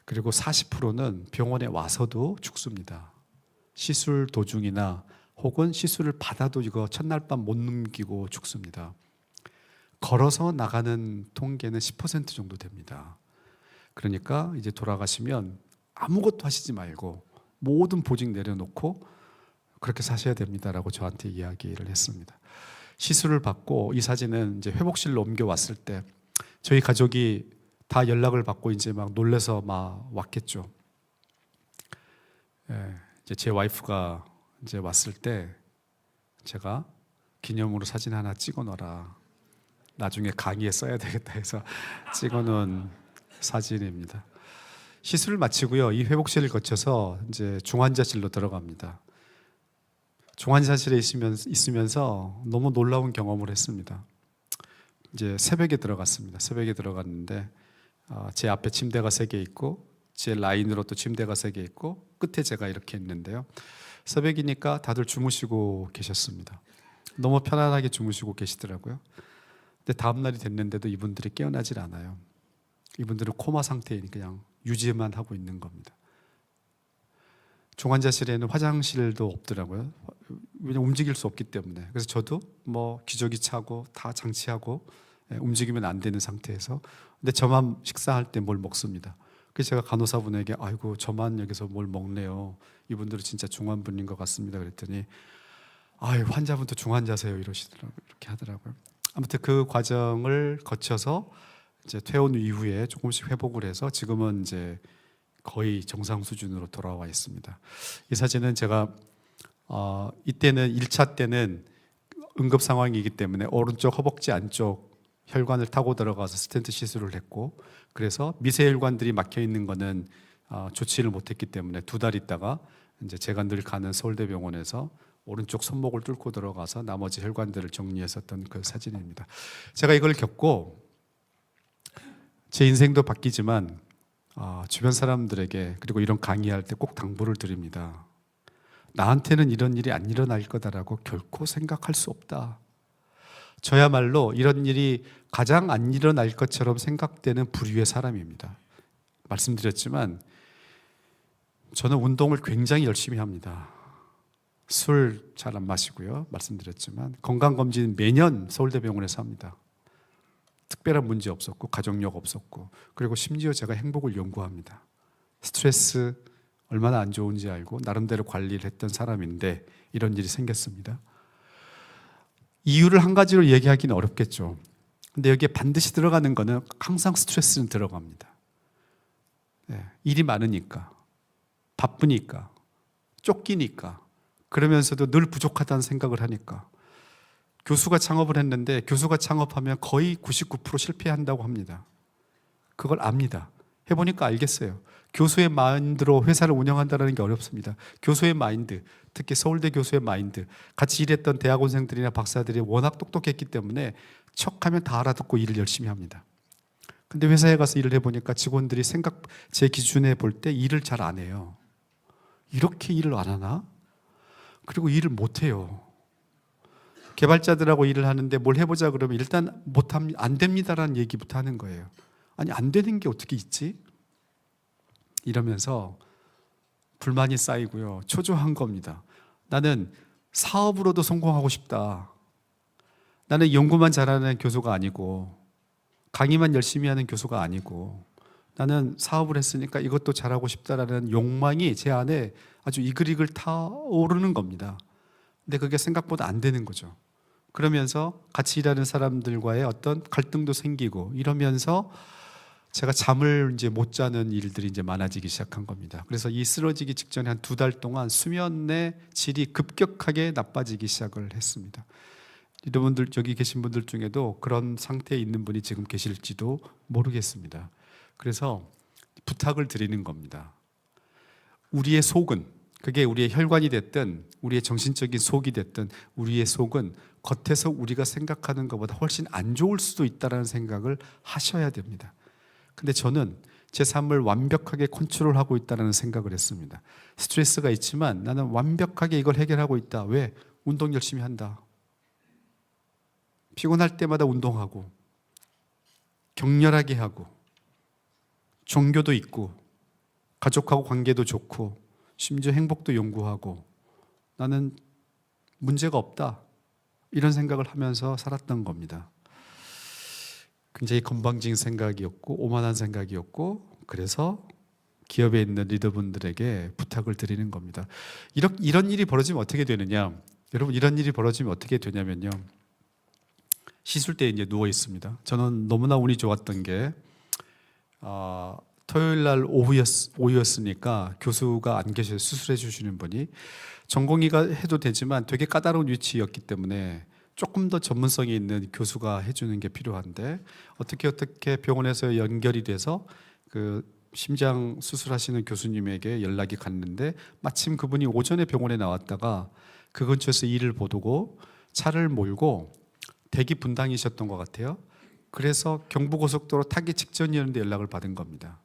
그리고 40%는 병원에 와서도 죽습니다. 시술 도중이나 혹은 시술을 받아도 이거 첫날 밤 못 넘기고 죽습니다. 걸어서 나가는 통계는 10% 정도 됩니다. 그러니까 이제 돌아가시면 아무것도 하시지 말고 모든 보직 내려놓고 그렇게 사셔야 됩니다라고 저한테 이야기를 했습니다. 시술을 받고 이 사진은 이제 회복실로 옮겨왔을 때 저희 가족이 다 연락을 받고 이제 막 놀래서 막 왔겠죠. 이제 제 와이프가 이제 왔을 때 제가 기념으로 사진 하나 찍어 놓아라. 나중에 강의에 써야 되겠다 해서 찍어 놓은 사진입니다. 시술을 마치고요. 이 회복실을 거쳐서 이제 중환자실로 들어갑니다. 중환자실에 있으면서 너무 놀라운 경험을 했습니다. 이제 새벽에 들어갔습니다. 새벽에 들어갔는데 제 앞에 침대가 3개 있고 제 라인으로 또 침대가 3개 있고 끝에 제가 이렇게 있는데요. 새벽이니까 다들 주무시고 계셨습니다. 너무 편안하게 주무시고 계시더라고요. 근데 다음 날이 됐는데도 이분들이 깨어나질 않아요. 이분들은 코마 상태에 그냥 유지만 하고 있는 겁니다. 중환자실에는 화장실도 없더라고요. 왜냐면 움직일 수 없기 때문에. 그래서 저도 뭐 기저귀 차고 다 장치하고 움직이면 안 되는 상태에서 근데 저만 식사할 때 뭘 먹습니다. 그래서 제가 간호사분에게 아이고 저만 여기서 뭘 먹네요. 이분들은 진짜 중환분인 것 같습니다. 그랬더니 아유 환자분도 중환자세요 이러시더라고요. 이렇게 하더라고요. 아무튼 그 과정을 거쳐서 이제 퇴원 이후에 조금씩 회복을 해서 지금은 이제 거의 정상 수준으로 돌아와 있습니다. 이 사진은 제가 이때는 1차 때는 응급 상황이기 때문에 오른쪽 허벅지 안쪽 혈관을 타고 들어가서 스텐트 시술을 했고 그래서 미세혈관들이 막혀 있는 거는 조치를 못했기 때문에 2달 있다가 이제 제가 늘 가는 서울대병원에서 오른쪽 손목을 뚫고 들어가서 나머지 혈관들을 정리했었던 그 사진입니다. 제가 이걸 겪고 제 인생도 바뀌지만 주변 사람들에게 그리고 이런 강의할 때 꼭 당부를 드립니다. 나한테는 이런 일이 안 일어날 거다라고 결코 생각할 수 없다. 저야말로 이런 일이 가장 안 일어날 것처럼 생각되는 부류의 사람입니다. 말씀드렸지만 저는 운동을 굉장히 열심히 합니다. 술 잘 안 마시고요. 말씀드렸지만 건강검진 매년 서울대병원에서 합니다. 특별한 문제 없었고 가족력 없었고 그리고 심지어 제가 행복을 연구합니다. 스트레스 얼마나 안 좋은지 알고 나름대로 관리를 했던 사람인데 이런 일이 생겼습니다. 이유를 한 가지로 얘기하기는 어렵겠죠. 근데 여기에 반드시 들어가는 거는 항상 스트레스는 들어갑니다. 일이 많으니까 바쁘니까 쫓기니까 그러면서도 늘 부족하다는 생각을 하니까 교수가 창업을 했는데 교수가 창업하면 거의 99% 실패한다고 합니다. 그걸 압니다. 해보니까 알겠어요. 교수의 마인드로 회사를 운영한다는 게 어렵습니다. 교수의 마인드, 특히 서울대 교수의 마인드, 같이 일했던 대학원생들이나 박사들이 워낙 똑똑했기 때문에 척하면 다 알아듣고 일을 열심히 합니다. 근데 회사에 가서 일을 해보니까 직원들이 제 기준에 볼 때 일을 잘 안 해요. 이렇게 일을 안 하나? 그리고 일을 못 해요. 개발자들하고 일을 하는데 뭘 해보자 그러면 일단 안 됩니다라는 얘기부터 하는 거예요. 아니, 안 되는 게 어떻게 있지? 이러면서 불만이 쌓이고요. 초조한 겁니다. 나는 사업으로도 성공하고 싶다. 나는 연구만 잘하는 교수가 아니고 강의만 열심히 하는 교수가 아니고 나는 사업을 했으니까 이것도 잘하고 싶다라는 욕망이 제 안에 아주 이글이글 타오르는 겁니다. 근데 그게 생각보다 안 되는 거죠. 그러면서 같이 일하는 사람들과의 어떤 갈등도 생기고 이러면서 제가 잠을 이제 못 자는 일들이 이제 많아지기 시작한 겁니다. 그래서 이 쓰러지기 직전에 한 2달 동안 수면의 질이 급격하게 나빠지기 시작을 했습니다. 여러분들 여기 계신 분들 중에도 그런 상태에 있는 분이 지금 계실지도 모르겠습니다. 그래서 부탁을 드리는 겁니다. 우리의 속은, 그게 우리의 혈관이 됐든 우리의 정신적인 속이 됐든 우리의 속은 겉에서 우리가 생각하는 것보다 훨씬 안 좋을 수도 있다는 생각을 하셔야 됩니다. 근데 저는 제 삶을 완벽하게 컨트롤하고 있다는 생각을 했습니다. 스트레스가 있지만 나는 완벽하게 이걸 해결하고 있다. 왜? 운동 열심히 한다. 피곤할 때마다 운동하고 격렬하게 하고 종교도 있고 가족하고 관계도 좋고 심지어 행복도 연구하고 나는 문제가 없다. 이런 생각을 하면서 살았던 겁니다. 굉장히 건방진 생각이었고 오만한 생각이었고 그래서 기업에 있는 리더분들에게 부탁을 드리는 겁니다. 이런 일이 벌어지면 어떻게 되느냐? 여러분, 이런 일이 벌어지면 어떻게 되냐면요. 시술대에 이제 누워 있습니다. 저는 너무나 운이 좋았던 게 토요일 날 오후였으니까 교수가 안 계셔서 수술해 주시는 분이 전공의가 해도 되지만 되게 까다로운 위치였기 때문에 조금 더 전문성이 있는 교수가 해주는 게 필요한데 어떻게 병원에서 연결이 돼서 그 심장 수술하시는 교수님에게 연락이 갔는데 마침 그분이 오전에 병원에 나왔다가 그 근처에서 일을 보고 차를 몰고 대기 분당이셨던 것 같아요. 그래서 경부고속도로 타기 직전이었는데 연락을 받은 겁니다.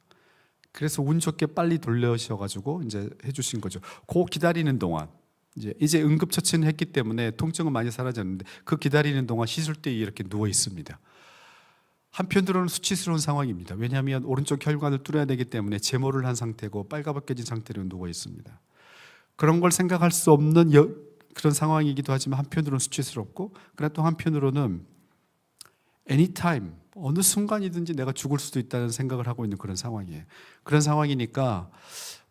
그래서 운 좋게 빨리 돌려셔가지고 이제 해주신 거죠. 그 기다리는 동안 이제 응급처치는 했기 때문에 통증은 많이 사라졌는데 그 기다리는 동안 시술대에 이렇게 누워 있습니다. 한편으로는 수치스러운 상황입니다. 왜냐하면 오른쪽 혈관을 뚫어야 되기 때문에 제모를 한 상태고 빨가벗겨진 상태로 누워 있습니다. 그런 걸 생각할 수 없는 그런 상황이기도 하지만 한편으로는 수치스럽고 그러나 또 한편으로는 anytime 어느 순간이든지 내가 죽을 수도 있다는 생각을 하고 있는 그런 상황이에요. 그런 상황이니까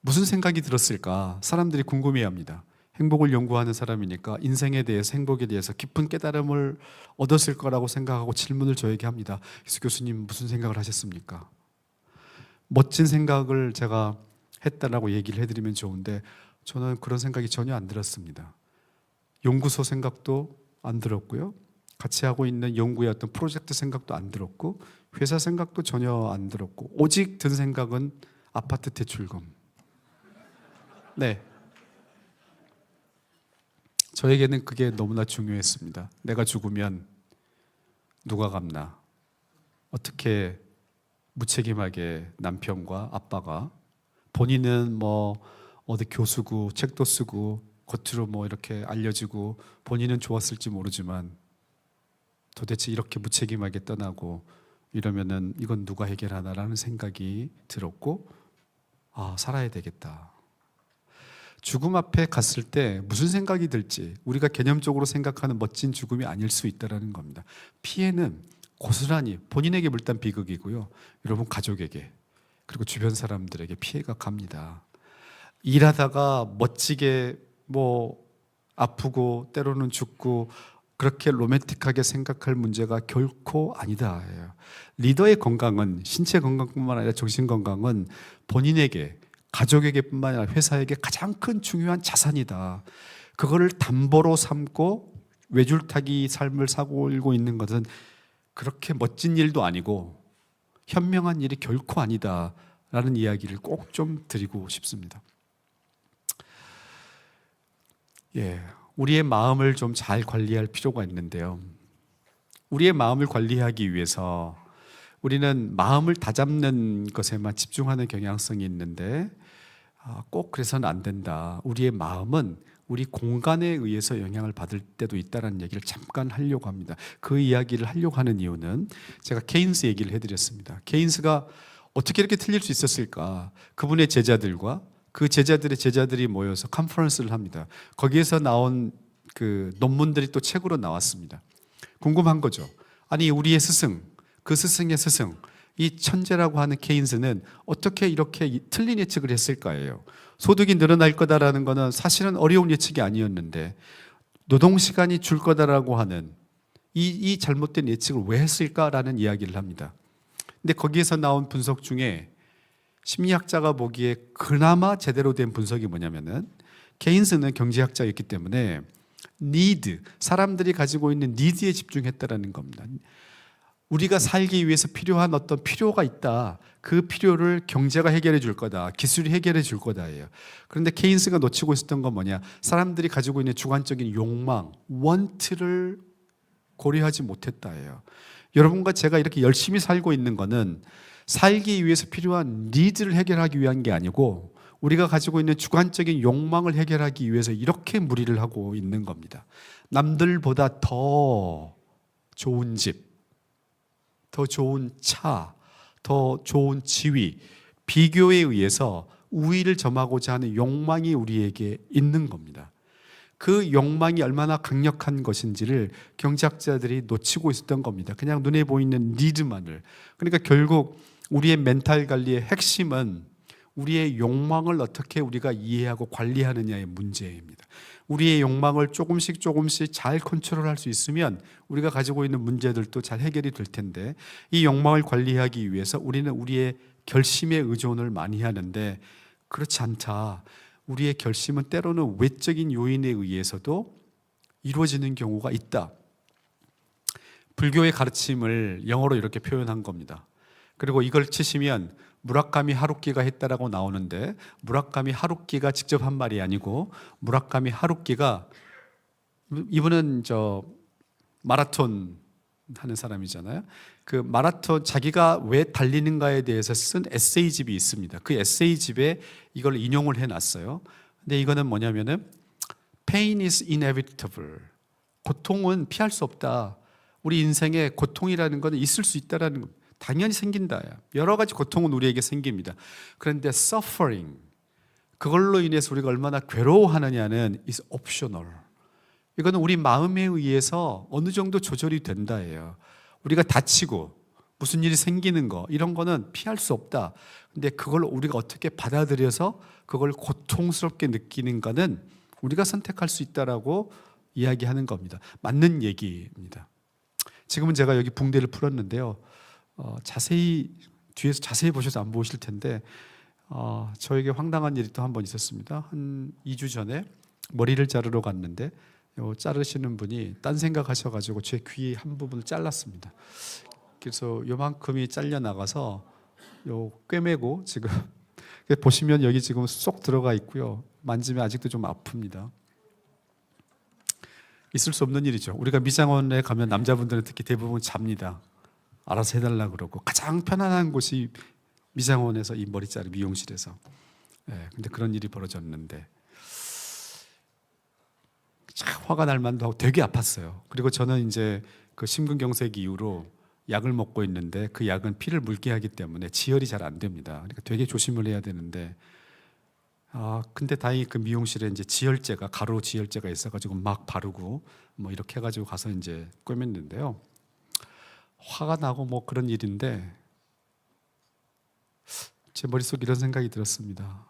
무슨 생각이 들었을까? 사람들이 궁금해합니다. 행복을 연구하는 사람이니까 인생에 대해서 행복에 대해서 깊은 깨달음을 얻었을 거라고 생각하고 질문을 저에게 합니다. 그래서 교수님 무슨 생각을 하셨습니까? 멋진 생각을 제가 했다라고 얘기를 해드리면 좋은데 저는 그런 생각이 전혀 안 들었습니다. 연구소 생각도 안 들었고요. 같이 하고 있는 연구의 어떤 프로젝트 생각도 안 들었고 회사 생각도 전혀 안 들었고 오직 든 생각은 아파트 대출금. 네. 저에게는 그게 너무나 중요했습니다. 내가 죽으면 누가 갚나? 어떻게 무책임하게 남편과 아빠가 본인은 뭐 어디 교수고 책도 쓰고 겉으로 뭐 이렇게 알려지고 본인은 좋았을지 모르지만 도대체 이렇게 무책임하게 떠나고 이러면은 이건 누가 해결하나라는 생각이 들었고 살아야 되겠다. 죽음 앞에 갔을 때 무슨 생각이 들지 우리가 개념적으로 생각하는 멋진 죽음이 아닐 수 있다는 겁니다. 피해는 고스란히 본인에게 일단 비극이고요. 여러분 가족에게 그리고 주변 사람들에게 피해가 갑니다. 일하다가 멋지게 뭐 아프고 때로는 죽고 그렇게 로맨틱하게 생각할 문제가 결코 아니다. 리더의 건강은 신체 건강뿐만 아니라 정신 건강은 본인에게 가족에게뿐만 아니라 회사에게 가장 큰 중요한 자산이다. 그거를 담보로 삼고 외줄타기 삶을 살고 있는 것은 그렇게 멋진 일도 아니고 현명한 일이 결코 아니다라는 이야기를 꼭 좀 드리고 싶습니다. 우리의 마음을 좀 잘 관리할 필요가 있는데요. 우리의 마음을 관리하기 위해서 우리는 마음을 다잡는 것에만 집중하는 경향성이 있는데 꼭 그래서는 안 된다. 우리의 마음은 우리 공간에 의해서 영향을 받을 때도 있다는 얘기를 잠깐 하려고 합니다. 그 이야기를 하려고 하는 이유는 제가 케인스 얘기를 해드렸습니다. 케인스가 어떻게 이렇게 틀릴 수 있었을까? 그분의 제자들과 그 제자들의 제자들이 모여서 컨퍼런스를 합니다. 거기에서 나온 그 논문들이 또 책으로 나왔습니다. 궁금한 거죠. 아니 우리의 스승, 그 스승의 스승, 이 천재라고 하는 케인스는 어떻게 이렇게 틀린 예측을 했을까요? 소득이 늘어날 거다라는 것은 사실은 어려운 예측이 아니었는데 노동시간이 줄 거다라고 하는 이 잘못된 예측을 왜 했을까라는 이야기를 합니다. 근데 거기에서 나온 분석 중에 심리학자가 보기에 그나마 제대로 된 분석이 뭐냐면은 케인스는 경제학자였기 때문에 need, 사람들이 가지고 있는 need에 집중했다라는 겁니다. 우리가 살기 위해서 필요한 어떤 필요가 있다. 그 필요를 경제가 해결해 줄 거다. 기술이 해결해 줄 거다예요. 그런데 케인스가 놓치고 있었던 건 뭐냐? 사람들이 가지고 있는 주관적인 욕망, want를 고려하지 못했다예요. 여러분과 제가 이렇게 열심히 살고 있는 거는 살기 위해서 필요한 니드를 해결하기 위한 게 아니고 우리가 가지고 있는 주관적인 욕망을 해결하기 위해서 이렇게 무리를 하고 있는 겁니다. 남들보다 더 좋은 집, 더 좋은 차, 더 좋은 지위, 비교에 의해서 우위를 점하고자 하는 욕망이 우리에게 있는 겁니다. 그 욕망이 얼마나 강력한 것인지를 경제학자들이 놓치고 있었던 겁니다. 그냥 눈에 보이는 니드만을. 그러니까 결국 우리의 멘탈 관리의 핵심은 우리의 욕망을 어떻게 우리가 이해하고 관리하느냐의 문제입니다. 우리의 욕망을 조금씩 잘 컨트롤할 수 있으면 우리가 가지고 있는 문제들도 잘 해결이 될 텐데 이 욕망을 관리하기 위해서 우리는 우리의 결심에 의존을 많이 하는데 그렇지 않다. 우리의 결심은 때로는 외적인 요인에 의해서도 이루어지는 경우가 있다. 불교의 가르침을 영어로 이렇게 표현한 겁니다. 그리고 이걸 치시면 무라카미 하루키가 했다라고 나오는데 무라카미 하루키가 직접 한 말이 아니고 무라카미 하루키가 이분은 마라톤 하는 사람이잖아요. 그 마라톤 자기가 왜 달리는가에 대해서 쓴 에세이집이 있습니다. 그 에세이집에 이걸 인용을 해놨어요. 근데 이거는 뭐냐면은 Pain is inevitable. 고통은 피할 수 없다. 우리 인생에 고통이라는 것은 있을 수 있다라는 겁니다. 당연히 생긴다. 여러 가지 고통은 우리에게 생깁니다. 그런데 suffering, 그걸로 인해서 우리가 얼마나 괴로워하느냐는 is optional. 이거는 우리 마음에 의해서 어느 정도 조절이 된다예요. 우리가 다치고 무슨 일이 생기는 거 이런 거는 피할 수 없다. 근데 그걸 우리가 어떻게 받아들여서 그걸 고통스럽게 느끼는가는 우리가 선택할 수 있다라고 이야기하는 겁니다. 맞는 얘기입니다. 지금은 제가 여기 붕대를 풀었는데요. 뒤에서 자세히 보셔서 안 보실 텐데 저에게 황당한 일이 또 한 번 있었습니다. 한 2주 전에 머리를 자르러 갔는데 자르시는 분이 딴 생각하셔가지고 제 귀 한 부분을 잘랐습니다. 그래서 요만큼이 잘려 나가서 꿰매고 지금 보시면 여기 지금 쏙 들어가 있고요. 만지면 아직도 좀 아픕니다. 있을 수 없는 일이죠. 우리가 미장원에 가면 남자분들은 특히 대부분 잡니다. 알아서 해달라 그러고 가장 편안한 곳이 미장원에서 이 머리 자르 미용실에서. 근데 그런 일이 벌어졌는데 참 화가 날 만도 하고 되게 아팠어요. 그리고 저는 이제 그 심근경색 이후로 약을 먹고 있는데 그 약은 피를 묽게 하기 때문에 지혈이 잘 안 됩니다. 그러니까 되게 조심을 해야 되는데 근데 다행히 그 미용실에 이제 지혈제가 가루 지혈제가 있어가지고 막 바르고 뭐 이렇게 해가지고 가서 이제 꿰맸는데요. 화가 나고 뭐 그런 일인데 제 머릿속에 이런 생각이 들었습니다.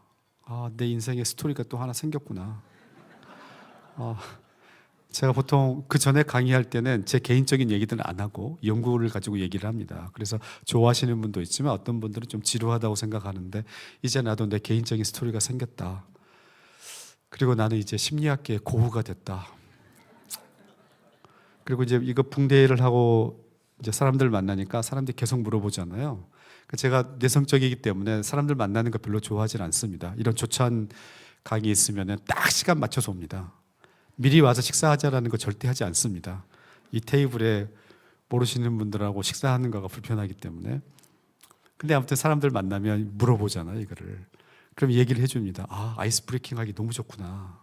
내 인생에 스토리가 또 하나 생겼구나. 제가 보통 그 전에 강의할 때는 제 개인적인 얘기들은 안 하고 연구를 가지고 얘기를 합니다. 그래서 좋아하시는 분도 있지만 어떤 분들은 좀 지루하다고 생각하는데 이제 나도 내 개인적인 스토리가 생겼다. 그리고 나는 이제 심리학계의 고흐가 됐다. 그리고 이제 이거 붕대를 하고 이제 사람들 만나니까 사람들이 계속 물어보잖아요. 제가 내성적이기 때문에 사람들 만나는 거 별로 좋아하진 않습니다. 이런 조찬 강의 있으면 딱 시간 맞춰서 옵니다. 미리 와서 식사하자라는 거 절대 하지 않습니다. 이 테이블에 모르시는 분들하고 식사하는 거가 불편하기 때문에. 근데 아무튼 사람들 만나면 물어보잖아요, 이거를. 그럼 얘기를 해줍니다. 아, 아이스 브레이킹 하기 너무 좋구나.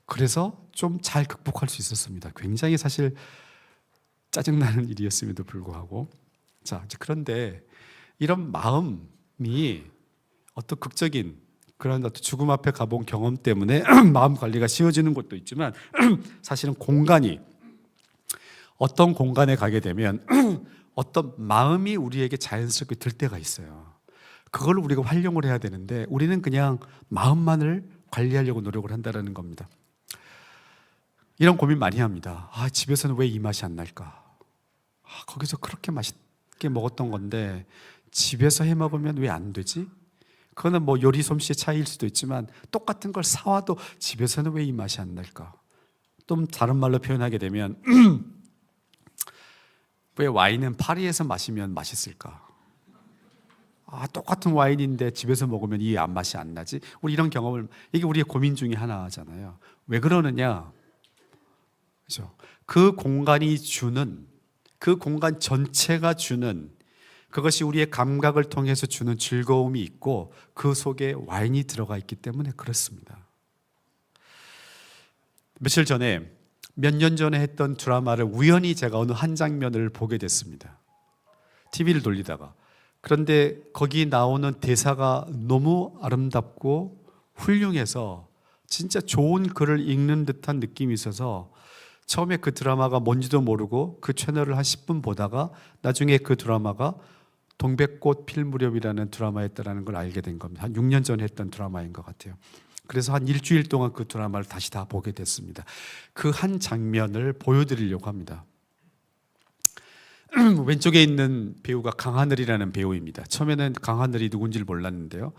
그래서 좀 잘 극복할 수 있었습니다. 굉장히 사실 짜증나는 일이었음에도 불구하고. 자, 그런데 이런 마음이 어떤 극적인 그런 어떤 죽음 앞에 가본 경험 때문에 마음 관리가 쉬워지는 것도 있지만 사실은 공간이 어떤 공간에 가게 되면 어떤 마음이 우리에게 자연스럽게 들 때가 있어요. 그걸 우리가 활용을 해야 되는데 우리는 그냥 마음만을 관리하려고 노력을 한다는 겁니다. 이런 고민 많이 합니다. 아, 집에서는 왜 이 맛이 안 날까? 아, 거기서 그렇게 맛있게 먹었던 건데 집에서 해 먹으면 왜 안 되지? 그거는 뭐 요리 솜씨의 차이일 수도 있지만 똑같은 걸 사와도 집에서는 왜 이 맛이 안 날까? 또 다른 말로 표현하게 되면 왜 와인은 파리에서 마시면 맛있을까? 아, 똑같은 와인인데 집에서 먹으면 이 맛이 안 나지? 우리 이런 경험을, 이게 우리의 고민 중에 하나잖아요. 왜 그러느냐? 그렇죠? 그 공간이 주는, 그 공간 전체가 주는, 그것이 우리의 감각을 통해서 주는 즐거움이 있고 그 속에 와인이 들어가 있기 때문에 그렇습니다. 며칠 전에 몇 년 전에 했던 드라마를 우연히 제가 어느 한 장면을 보게 됐습니다. TV를 돌리다가. 그런데 거기 나오는 대사가 너무 아름답고 훌륭해서 진짜 좋은 글을 읽는 듯한 느낌이 있어서 처음에 그 드라마가 뭔지도 모르고 그 채널을 한 10분 보다가 나중에 그 드라마가 동백꽃 필 무렵이라는 드라마였다는 걸 알게 된 겁니다. 한 6년 전에 했던 드라마인 것 같아요. 그래서 한 일주일 동안 그 드라마를 다시 다 보게 됐습니다. 그 한 장면을 보여드리려고 합니다. 왼쪽에 있는 배우가 강하늘이라는 배우입니다. 처음에는 강하늘이 누군지를 몰랐는데요.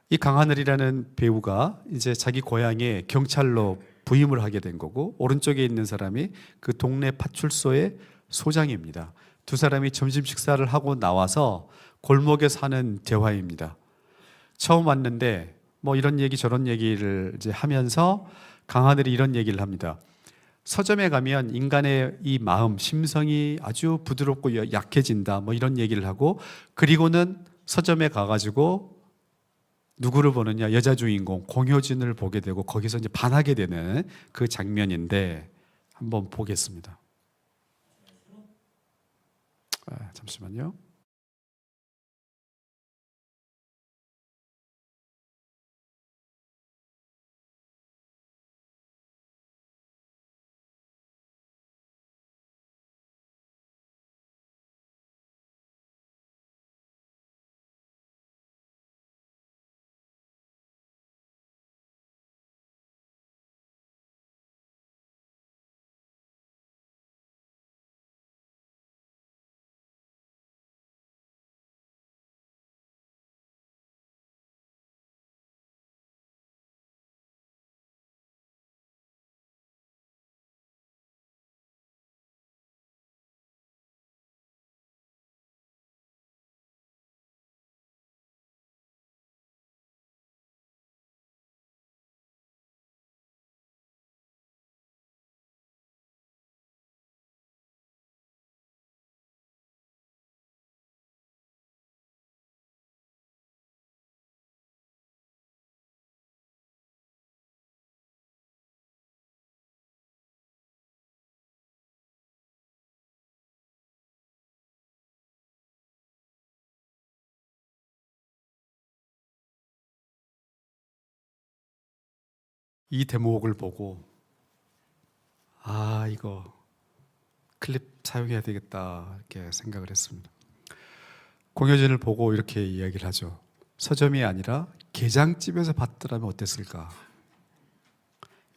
이 강하늘이라는 배우가 이제 자기 고향에 경찰로 부임을 하게 된 거고, 오른쪽에 있는 사람이 그 동네 파출소의 소장입니다. 두 사람이 점심 식사를 하고 나와서 골목에 사는 대화입니다. 처음 왔는데 뭐 이런 얘기 저런 얘기를 이제 하면서 강하늘이 이런 얘기를 합니다. 서점에 가면 인간의 이 마음, 심성이 아주 부드럽고 약해진다. 뭐 이런 얘기를 하고, 그리고는 서점에 가가지고 누구를 보느냐? 여자 주인공 공효진을 보게 되고 거기서 이제 반하게 되는 그 장면인데 한번 보겠습니다. 잠시만요. 이 대목을 보고 아, 이거 클립 사용해야 되겠다 이렇게 생각을 했습니다. 공효진을 보고 이렇게 이야기를 하죠. 서점이 아니라 게장집에서 봤더라면 어땠을까?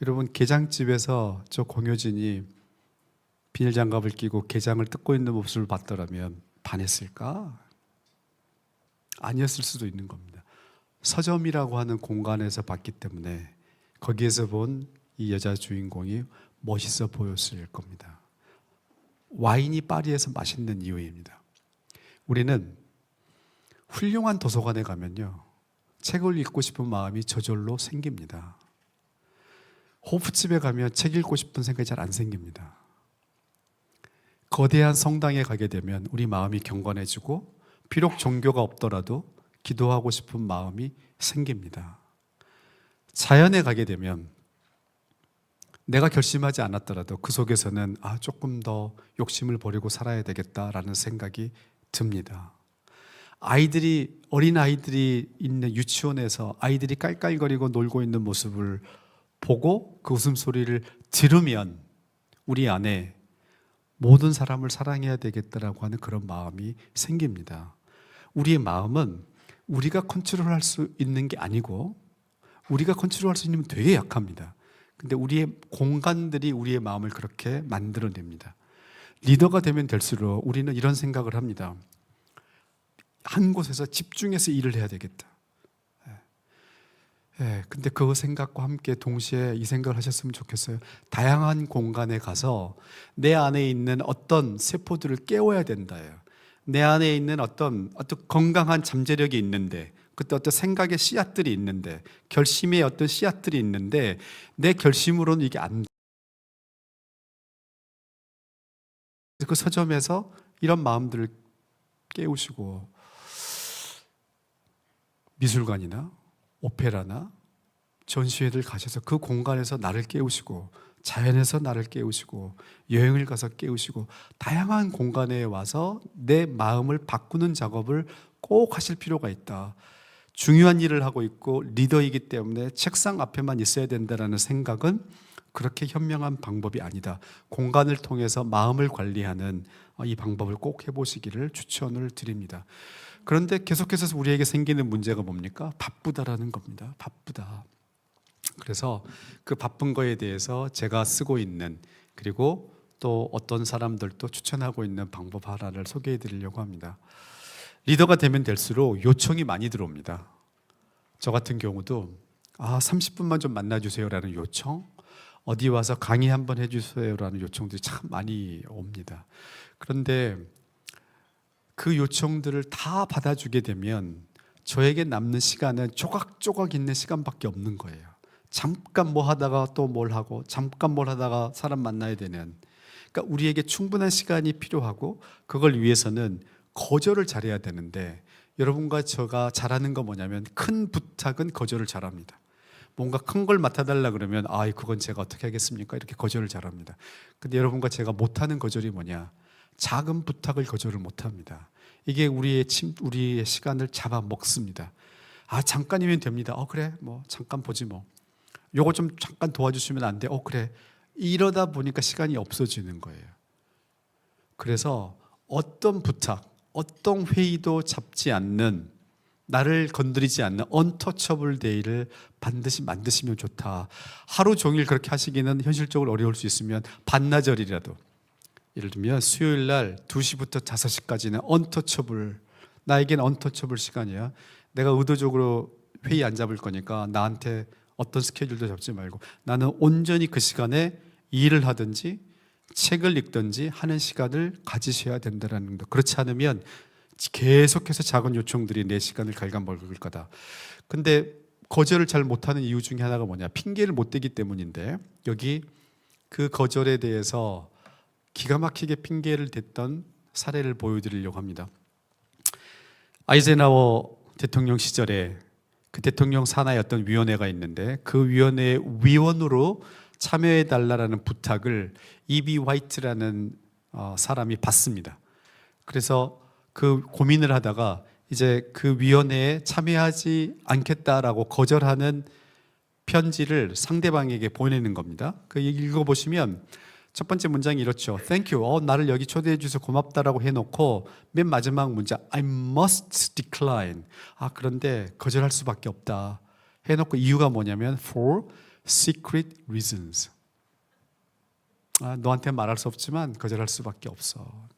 여러분, 게장집에서 저 공효진이 비닐장갑을 끼고 게장을 뜯고 있는 모습을 봤더라면 반했을까? 아니었을 수도 있는 겁니다. 서점이라고 하는 공간에서 봤기 때문에 거기에서 본 이 여자 주인공이 멋있어 보였을 겁니다. 와인이 파리에서 맛있는 이유입니다. 우리는 훌륭한 도서관에 가면요, 책을 읽고 싶은 마음이 저절로 생깁니다. 호프집에 가면 책 읽고 싶은 생각이 잘 안 생깁니다. 거대한 성당에 가게 되면 우리 마음이 경건해지고 비록 종교가 없더라도 기도하고 싶은 마음이 생깁니다. 자연에 가게 되면 내가 결심하지 않았더라도 그 속에서는 조금 더 욕심을 버리고 살아야 되겠다라는 생각이 듭니다. 어린 아이들이 있는 유치원에서 아이들이 깔깔거리고 놀고 있는 모습을 보고 그 웃음소리를 들으면 우리 안에 모든 사람을 사랑해야 되겠다라고 하는 그런 마음이 생깁니다. 우리의 마음은 우리가 컨트롤할 수 있는 게 아니고 우리가 컨트롤할 수 있는 게 되게 약합니다. 근데 우리의 공간들이 우리의 마음을 그렇게 만들어냅니다. 리더가 되면 될수록 우리는 이런 생각을 합니다. 한 곳에서 집중해서 일을 해야 되겠다. 근데 그 생각과 함께 동시에 이 생각을 하셨으면 좋겠어요. 다양한 공간에 가서 내 안에 있는 어떤 세포들을 깨워야 된다예요. 내 안에 있는 어떤 건강한 잠재력이 있는데, 그때 어떤 생각의 씨앗들이 있는데, 결심의 어떤 씨앗들이 있는데 내 결심으로는 이게 안 돼. 그 서점에서 이런 마음들을 깨우시고, 미술관이나 오페라나 전시회를 가셔서 그 공간에서 나를 깨우시고, 자연에서 나를 깨우시고, 여행을 가서 깨우시고, 다양한 공간에 와서 내 마음을 바꾸는 작업을 꼭 하실 필요가 있다. 중요한 일을 하고 있고 리더이기 때문에 책상 앞에만 있어야 된다는 생각은 그렇게 현명한 방법이 아니다. 공간을 통해서 마음을 관리하는 이 방법을 꼭 해보시기를 추천을 드립니다. 그런데 계속해서 우리에게 생기는 문제가 뭡니까? 바쁘다라는 겁니다. 바쁘다. 그래서 그 바쁜 거에 대해서 제가 쓰고 있는, 그리고 또 어떤 사람들도 추천하고 있는 방법 하나를 소개해 드리려고 합니다. 리더가 되면 될수록 요청이 많이 들어옵니다. 저 같은 경우도 30분만 좀 만나주세요라는 요청, 어디 와서 강의 한번 해주세요라는 요청들이 참 많이 옵니다. 그런데 그 요청들을 다 받아주게 되면 저에게 남는 시간은 조각조각 있는 시간밖에 없는 거예요. 잠깐 뭐 하다가 또 뭘 하고, 잠깐 뭘 하다가 사람 만나야 되는, 그러니까 우리에게 충분한 시간이 필요하고, 그걸 위해서는 거절을 잘해야 되는데, 여러분과 제가 잘하는 건 뭐냐면 큰 부탁은 거절을 잘합니다. 뭔가 큰 걸 맡아달라 그러면 그건 제가 어떻게 하겠습니까? 이렇게 거절을 잘합니다. 근데 여러분과 제가 못하는 거절이 뭐냐? 작은 부탁을 거절을 못합니다. 이게 우리의 시간을 잡아먹습니다. 잠깐이면 됩니다. 그래, 뭐 잠깐 보지 뭐. 요거 좀 잠깐 도와주시면 안 돼? 그래. 이러다 보니까 시간이 없어지는 거예요. 그래서 어떤 부탁, 어떤 회의도 잡지 않는, 나를 건드리지 않는 언터처블 데이를 반드시 만드시면 좋다. 하루 종일 그렇게 하시기는 현실적으로 어려울 수 있으면 반나절이라도, 예를 들면 수요일 날 2시부터 5시까지는 언터처블, 나에겐 언터처블 시간이야. 내가 의도적으로 회의 안 잡을 거니까 나한테 어떤 스케줄도 잡지 말고 나는 온전히 그 시간에 일을 하든지 책을 읽든지 하는 시간을 가지셔야 된다는 것. 그렇지 않으면 계속해서 작은 요청들이 내 시간을 갉아먹을 거다. 근데 거절을 잘 못하는 이유 중에 하나가 뭐냐? 핑계를 못 대기 때문인데, 여기 그 거절에 대해서 기가 막히게 핑계를 댔던 사례를 보여드리려고 합니다. 아이젠하워 대통령 시절에 그 대통령 산하에 어떤 위원회가 있는데, 그 위원회의 위원으로 참여해달라는 부탁을 E.B. 화이트라는 사람이 받습니다. 그래서 그 고민을 하다가 이제 그 위원회에 참여하지 않겠다라고 거절하는 편지를 상대방에게 보내는 겁니다. 그 읽어보시면 첫 번째 문장이 이렇죠. Thank you. 나를 여기 초대해 주셔서 고맙다라고 해놓고 맨 마지막 문장 I must decline. 그런데 거절할 수밖에 없다 해놓고 이유가 뭐냐면 for secret reasons. 너한테 말할 수 없지만 거절할 수밖에 없어.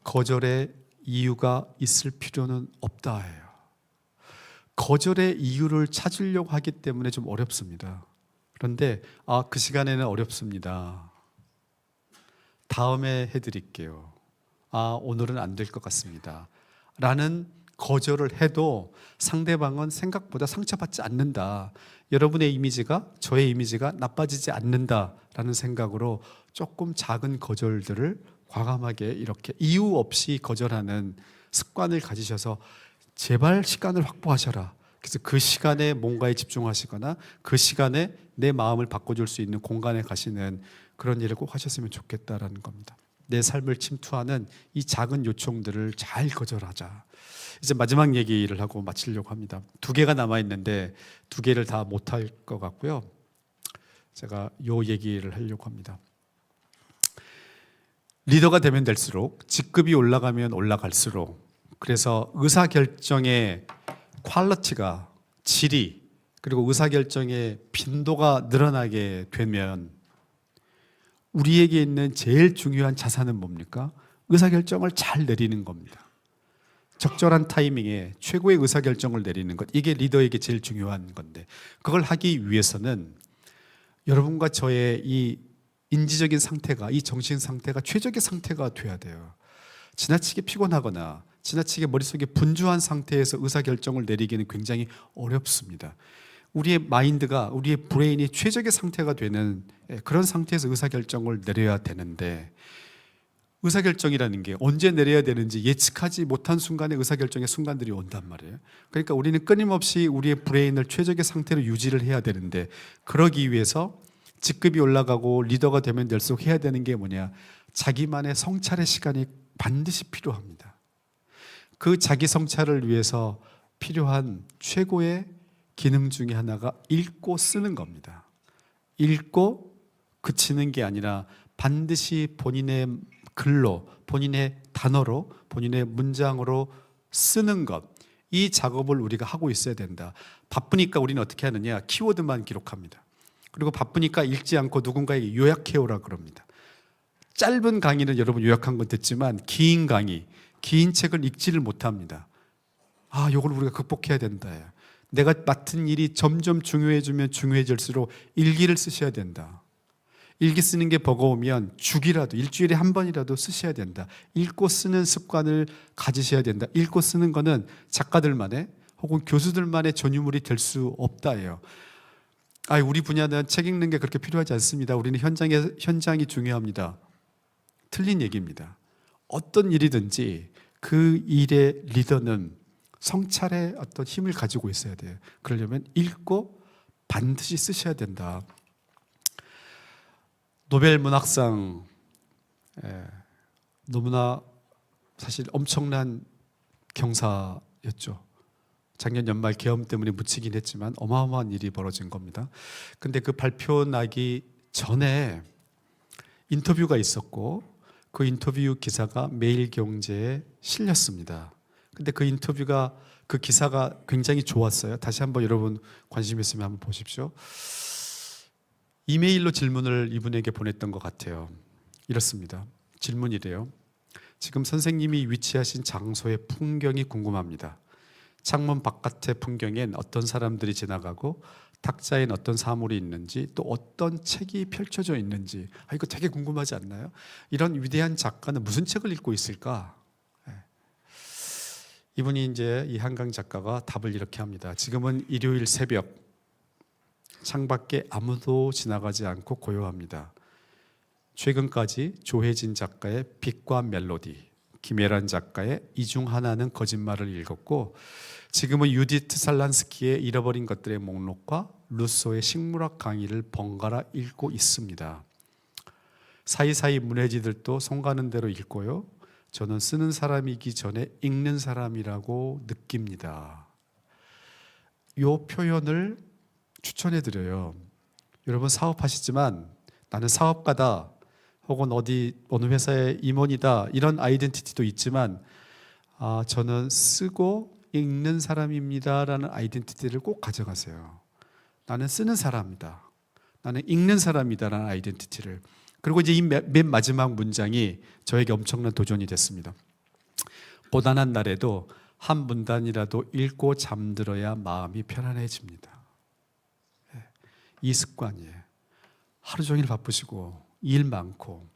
거절의 이유가 있을 필요는 없다예요. 거절의 이유를 찾으려고 하기 때문에 좀 어렵습니다. 그런데 그 시간에는 어렵습니다. 다음에 해드릴게요. 오늘은 안 될 것 같습니다. 라는 거절을 해도 상대방은 생각보다 상처받지 않는다. 여러분의 이미지가 저의 이미지가 나빠지지 않는다라는 생각으로 조금 작은 거절들을 과감하게 이렇게 이유 없이 거절하는 습관을 가지셔서 제발 시간을 확보하셔라. 그래서 그 시간에 뭔가에 집중하시거나 그 시간에 내 마음을 바꿔줄 수 있는 공간에 가시는 그런 일을 꼭 하셨으면 좋겠다라는 겁니다. 내 삶을 침투하는 이 작은 요청들을 잘 거절하자. 이제 마지막 얘기를 하고 마치려고 합니다. 2개가 남아있는데 2개를 다 못할 것 같고요. 제가 요 얘기를 하려고 합니다. 리더가 되면 될수록, 직급이 올라가면 올라갈수록, 그래서 의사결정의 퀄리티가, 질이, 그리고 의사결정의 빈도가 늘어나게 되면 우리에게 있는 제일 중요한 자산은 뭡니까? 의사결정을 잘 내리는 겁니다. 적절한 타이밍에 최고의 의사결정을 내리는 것, 이게 리더에게 제일 중요한 건데, 그걸 하기 위해서는 여러분과 저의 이 인지적인 상태가, 이 정신 상태가 최적의 상태가 돼야 돼요. 지나치게 피곤하거나 지나치게 머릿속에 분주한 상태에서 의사결정을 내리기는 굉장히 어렵습니다. 우리의 마인드가, 우리의 브레인이 최적의 상태가 되는 그런 상태에서 의사결정을 내려야 되는데, 의사결정이라는 게 언제 내려야 되는지 예측하지 못한 순간에 의사결정의 순간들이 온단 말이에요. 그러니까 우리는 끊임없이 우리의 브레인을 최적의 상태로 유지를 해야 되는데, 그러기 위해서 직급이 올라가고 리더가 되면 될수록 해야 되는 게 뭐냐? 자기만의 성찰의 시간이 반드시 필요합니다. 그 자기 성찰을 위해서 필요한 최고의 기능 중에 하나가 읽고 쓰는 겁니다. 읽고 그치는 게 아니라 반드시 본인의 글로, 본인의 단어로, 본인의 문장으로 쓰는 것, 이 작업을 우리가 하고 있어야 된다. 바쁘니까 우리는 어떻게 하느냐? 키워드만 기록합니다. 그리고 바쁘니까 읽지 않고 누군가에게 요약해오라 그럽니다. 짧은 강의는 여러분 요약한 건 듣지만 긴 강의, 긴 책을 읽지를 못합니다. 이걸 우리가 극복해야 된다. 내가 맡은 일이 점점 중요해지면 중요해질수록 일기를 쓰셔야 된다. 일기 쓰는 게 버거우면 주기라도, 일주일에 한 번이라도 쓰셔야 된다. 읽고 쓰는 습관을 가지셔야 된다. 읽고 쓰는 거는 작가들만의 혹은 교수들만의 전유물이 될 수 없다예요. 우리 분야는 책 읽는 게 그렇게 필요하지 않습니다. 우리는 현장이 중요합니다. 틀린 얘기입니다. 어떤 일이든지 그 일의 리더는 성찰의 어떤 힘을 가지고 있어야 돼요. 그러려면 읽고 반드시 쓰셔야 된다. 노벨 문학상, 너무나 사실 엄청난 경사였죠. 작년 연말 계엄 때문에 묻히긴 했지만 어마어마한 일이 벌어진 겁니다. 근데 그 발표 나기 전에 인터뷰가 있었고, 그 인터뷰 기사가 매일경제에 실렸습니다. 근데 그 기사가 굉장히 좋았어요. 다시 한번 여러분 관심 있으면 한번 보십시오. 이메일로 질문을 이분에게 보냈던 것 같아요. 이렇습니다. 질문이래요. 지금 선생님이 위치하신 장소의 풍경이 궁금합니다. 창문 바깥의 풍경엔 어떤 사람들이 지나가고 탁자엔 어떤 사물이 있는지, 또 어떤 책이 펼쳐져 있는지, 이거 되게 궁금하지 않나요? 이런 위대한 작가는 무슨 책을 읽고 있을까? 이분이 이제 이 한강 작가가 답을 이렇게 합니다. 지금은 일요일 새벽, 창밖에 아무도 지나가지 않고 고요합니다. 최근까지 조혜진 작가의 빛과 멜로디, 김혜란 작가의 이 중 하나는 거짓말을 읽었고, 지금은 유디트 살란스키의 잃어버린 것들의 목록과 루소의 식물학 강의를 번갈아 읽고 있습니다. 사이사이 문해지들도 손 가는 대로 읽고요. 저는 쓰는 사람이기 전에 읽는 사람이라고 느낍니다. 이 표현을 추천해드려요. 여러분 사업하시지만 나는 사업가다, 혹은 어느 회사의 임원이다, 이런 아이덴티티도 있지만 저는 쓰고 읽는 사람입니다라는 아이덴티티를 꼭 가져가세요. 나는 쓰는 사람이다, 나는 읽는 사람이다라는 아이덴티티를. 그리고 이제 이 맨 마지막 문장이 저에게 엄청난 도전이 됐습니다. 고단한 날에도 한 문단이라도 읽고 잠들어야 마음이 편안해집니다. 이 습관이에요. 하루 종일 바쁘시고 일 많고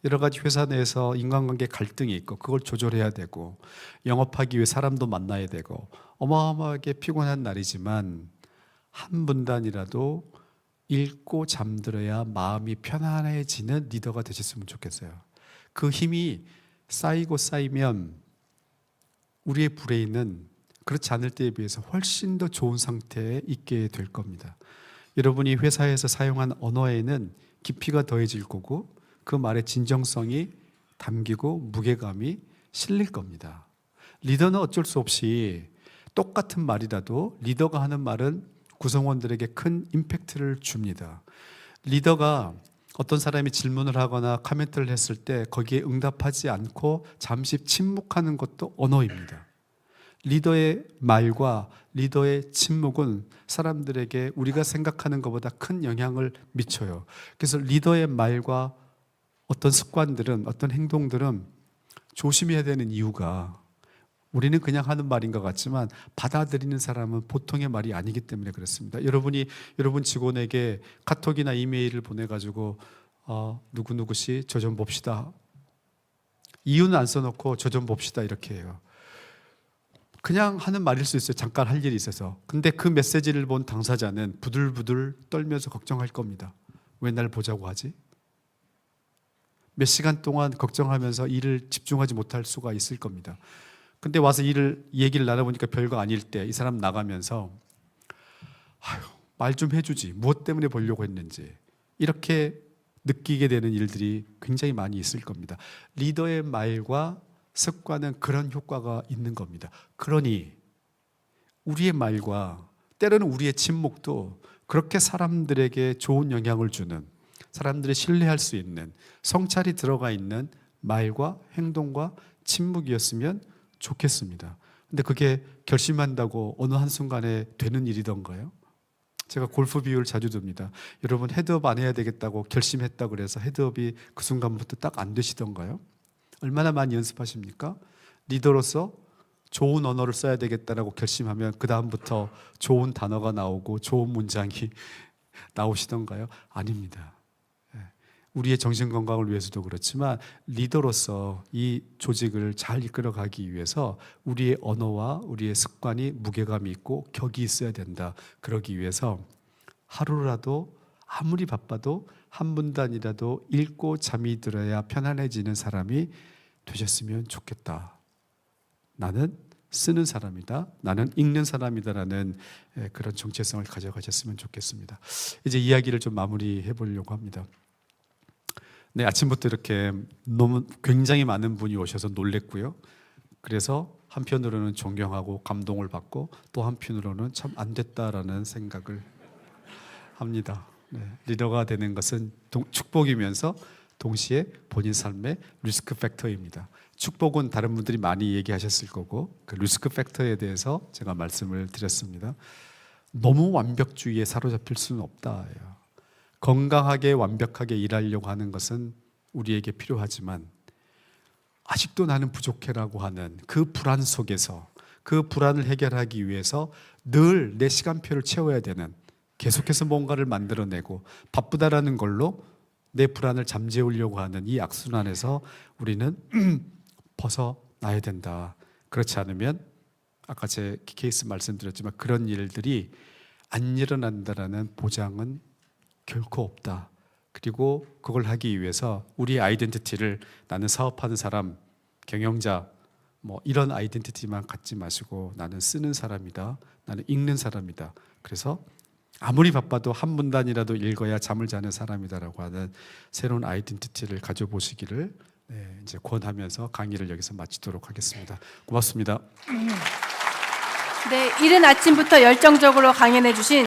여러 가지 회사 내에서 인간관계 갈등이 있고 그걸 조절해야 되고 영업하기 위해 사람도 만나야 되고 어마어마하게 피곤한 날이지만 한 분단이라도 읽고 잠들어야 마음이 편안해지는 리더가 되셨으면 좋겠어요. 그 힘이 쌓이고 쌓이면 우리의 브레인은 그렇지 않을 때에 비해서 훨씬 더 좋은 상태에 있게 될 겁니다. 여러분이 회사에서 사용한 언어에는 깊이가 더해질 거고 그 말의 진정성이 담기고 무게감이 실릴 겁니다. 리더는 어쩔 수 없이 똑같은 말이라도 리더가 하는 말은 구성원들에게 큰 임팩트를 줍니다. 리더가 어떤 사람이 질문을 하거나 코멘트를 했을 때 거기에 응답하지 않고 잠시 침묵하는 것도 언어입니다. 리더의 말과 리더의 침묵은 사람들에게 우리가 생각하는 것보다 큰 영향을 미쳐요. 그래서 리더의 말과 어떤 습관들은, 어떤 행동들은 조심해야 되는 이유가 우리는 그냥 하는 말인 것 같지만 받아들이는 사람은 보통의 말이 아니기 때문에 그렇습니다. 여러분이 여러분 직원에게 카톡이나 이메일을 보내가지고 누구누구씨 저 좀 봅시다. 이유는 안 써놓고 저 좀 봅시다 이렇게 해요. 그냥 하는 말일 수 있어요. 잠깐 할 일이 있어서. 근데 그 메시지를 본 당사자는 부들부들 떨면서 걱정할 겁니다. 왜 날 보자고 하지? 몇 시간 동안 걱정하면서 일을 집중하지 못할 수가 있을 겁니다. 근데 와서 얘기를 나눠보니까 별거 아닐 때 이 사람 나가면서 말 좀 해주지. 무엇 때문에 보려고 했는지. 이렇게 느끼게 되는 일들이 굉장히 많이 있을 겁니다. 리더의 말과 습관은 그런 효과가 있는 겁니다. 그러니 우리의 말과 때로는 우리의 침묵도 그렇게 사람들에게 좋은 영향을 주는, 사람들이 신뢰할 수 있는 성찰이 들어가 있는 말과 행동과 침묵이었으면 좋겠습니다. 근데 그게 결심한다고 어느 한순간에 되는 일이던가요? 제가 골프 비유를 자주 듭니다. 여러분 헤드업 안 해야 되겠다고 결심했다 그래서 헤드업이 그 순간부터 딱 안 되시던가요? 얼마나 많이 연습하십니까? 리더로서 좋은 언어를 써야 되겠다라고 결심하면 그 다음부터 좋은 단어가 나오고 좋은 문장이 나오시던가요? 아닙니다. 우리의 정신건강을 위해서도 그렇지만 리더로서 이 조직을 잘 이끌어가기 위해서 우리의 언어와 우리의 습관이 무게감이 있고 격이 있어야 된다. 그러기 위해서 하루라도 아무리 바빠도 한 분단이라도 읽고 잠이 들어야 편안해지는 사람이 되셨으면 좋겠다. 나는 쓰는 사람이다. 나는 읽는 사람이다라는 그런 정체성을 가져가셨으면 좋겠습니다. 이제 이야기를 좀 마무리해 보려고 합니다. 네, 아침부터 이렇게 너무 굉장히 많은 분이 오셔서 놀랬고요. 그래서 한편으로는 존경하고 감동을 받고 또 한편으로는 참 안 됐다라는 생각을 합니다. 네, 리더가 되는 것은 축복이면서 동시에 본인 삶의 리스크 팩터입니다. 축복은 다른 분들이 많이 얘기하셨을 거고 그 리스크 팩터에 대해서 제가 말씀을 드렸습니다. 너무 완벽주의에 사로잡힐 수는 없다. 건강하게 완벽하게 일하려고 하는 것은 우리에게 필요하지만 아직도 나는 부족해라고 하는 그 불안 속에서 그 불안을 해결하기 위해서 늘 내 시간표를 채워야 되는, 계속해서 뭔가를 만들어내고 바쁘다라는 걸로 내 불안을 잠재우려고 하는 이 악순환에서 우리는 벗어나야 된다. 그렇지 않으면 아까 제 케이스 말씀드렸지만 그런 일들이 안 일어난다라는 보장은 결코 없다. 그리고 그걸 하기 위해서 우리의 아이덴티티를 나는 사업하는 사람, 경영자 이런 아이덴티티만 갖지 마시고 나는 쓰는 사람이다. 나는 읽는 사람이다. 그래서 아무리 바빠도 한 문단이라도 읽어야 잠을 자는 사람이다라고 하는 새로운 아이덴티티를 가져보시기를 이제 권하면서 강의를 여기서 마치도록 하겠습니다. 고맙습니다. 네, 이른 아침부터 열정적으로 강연해 주신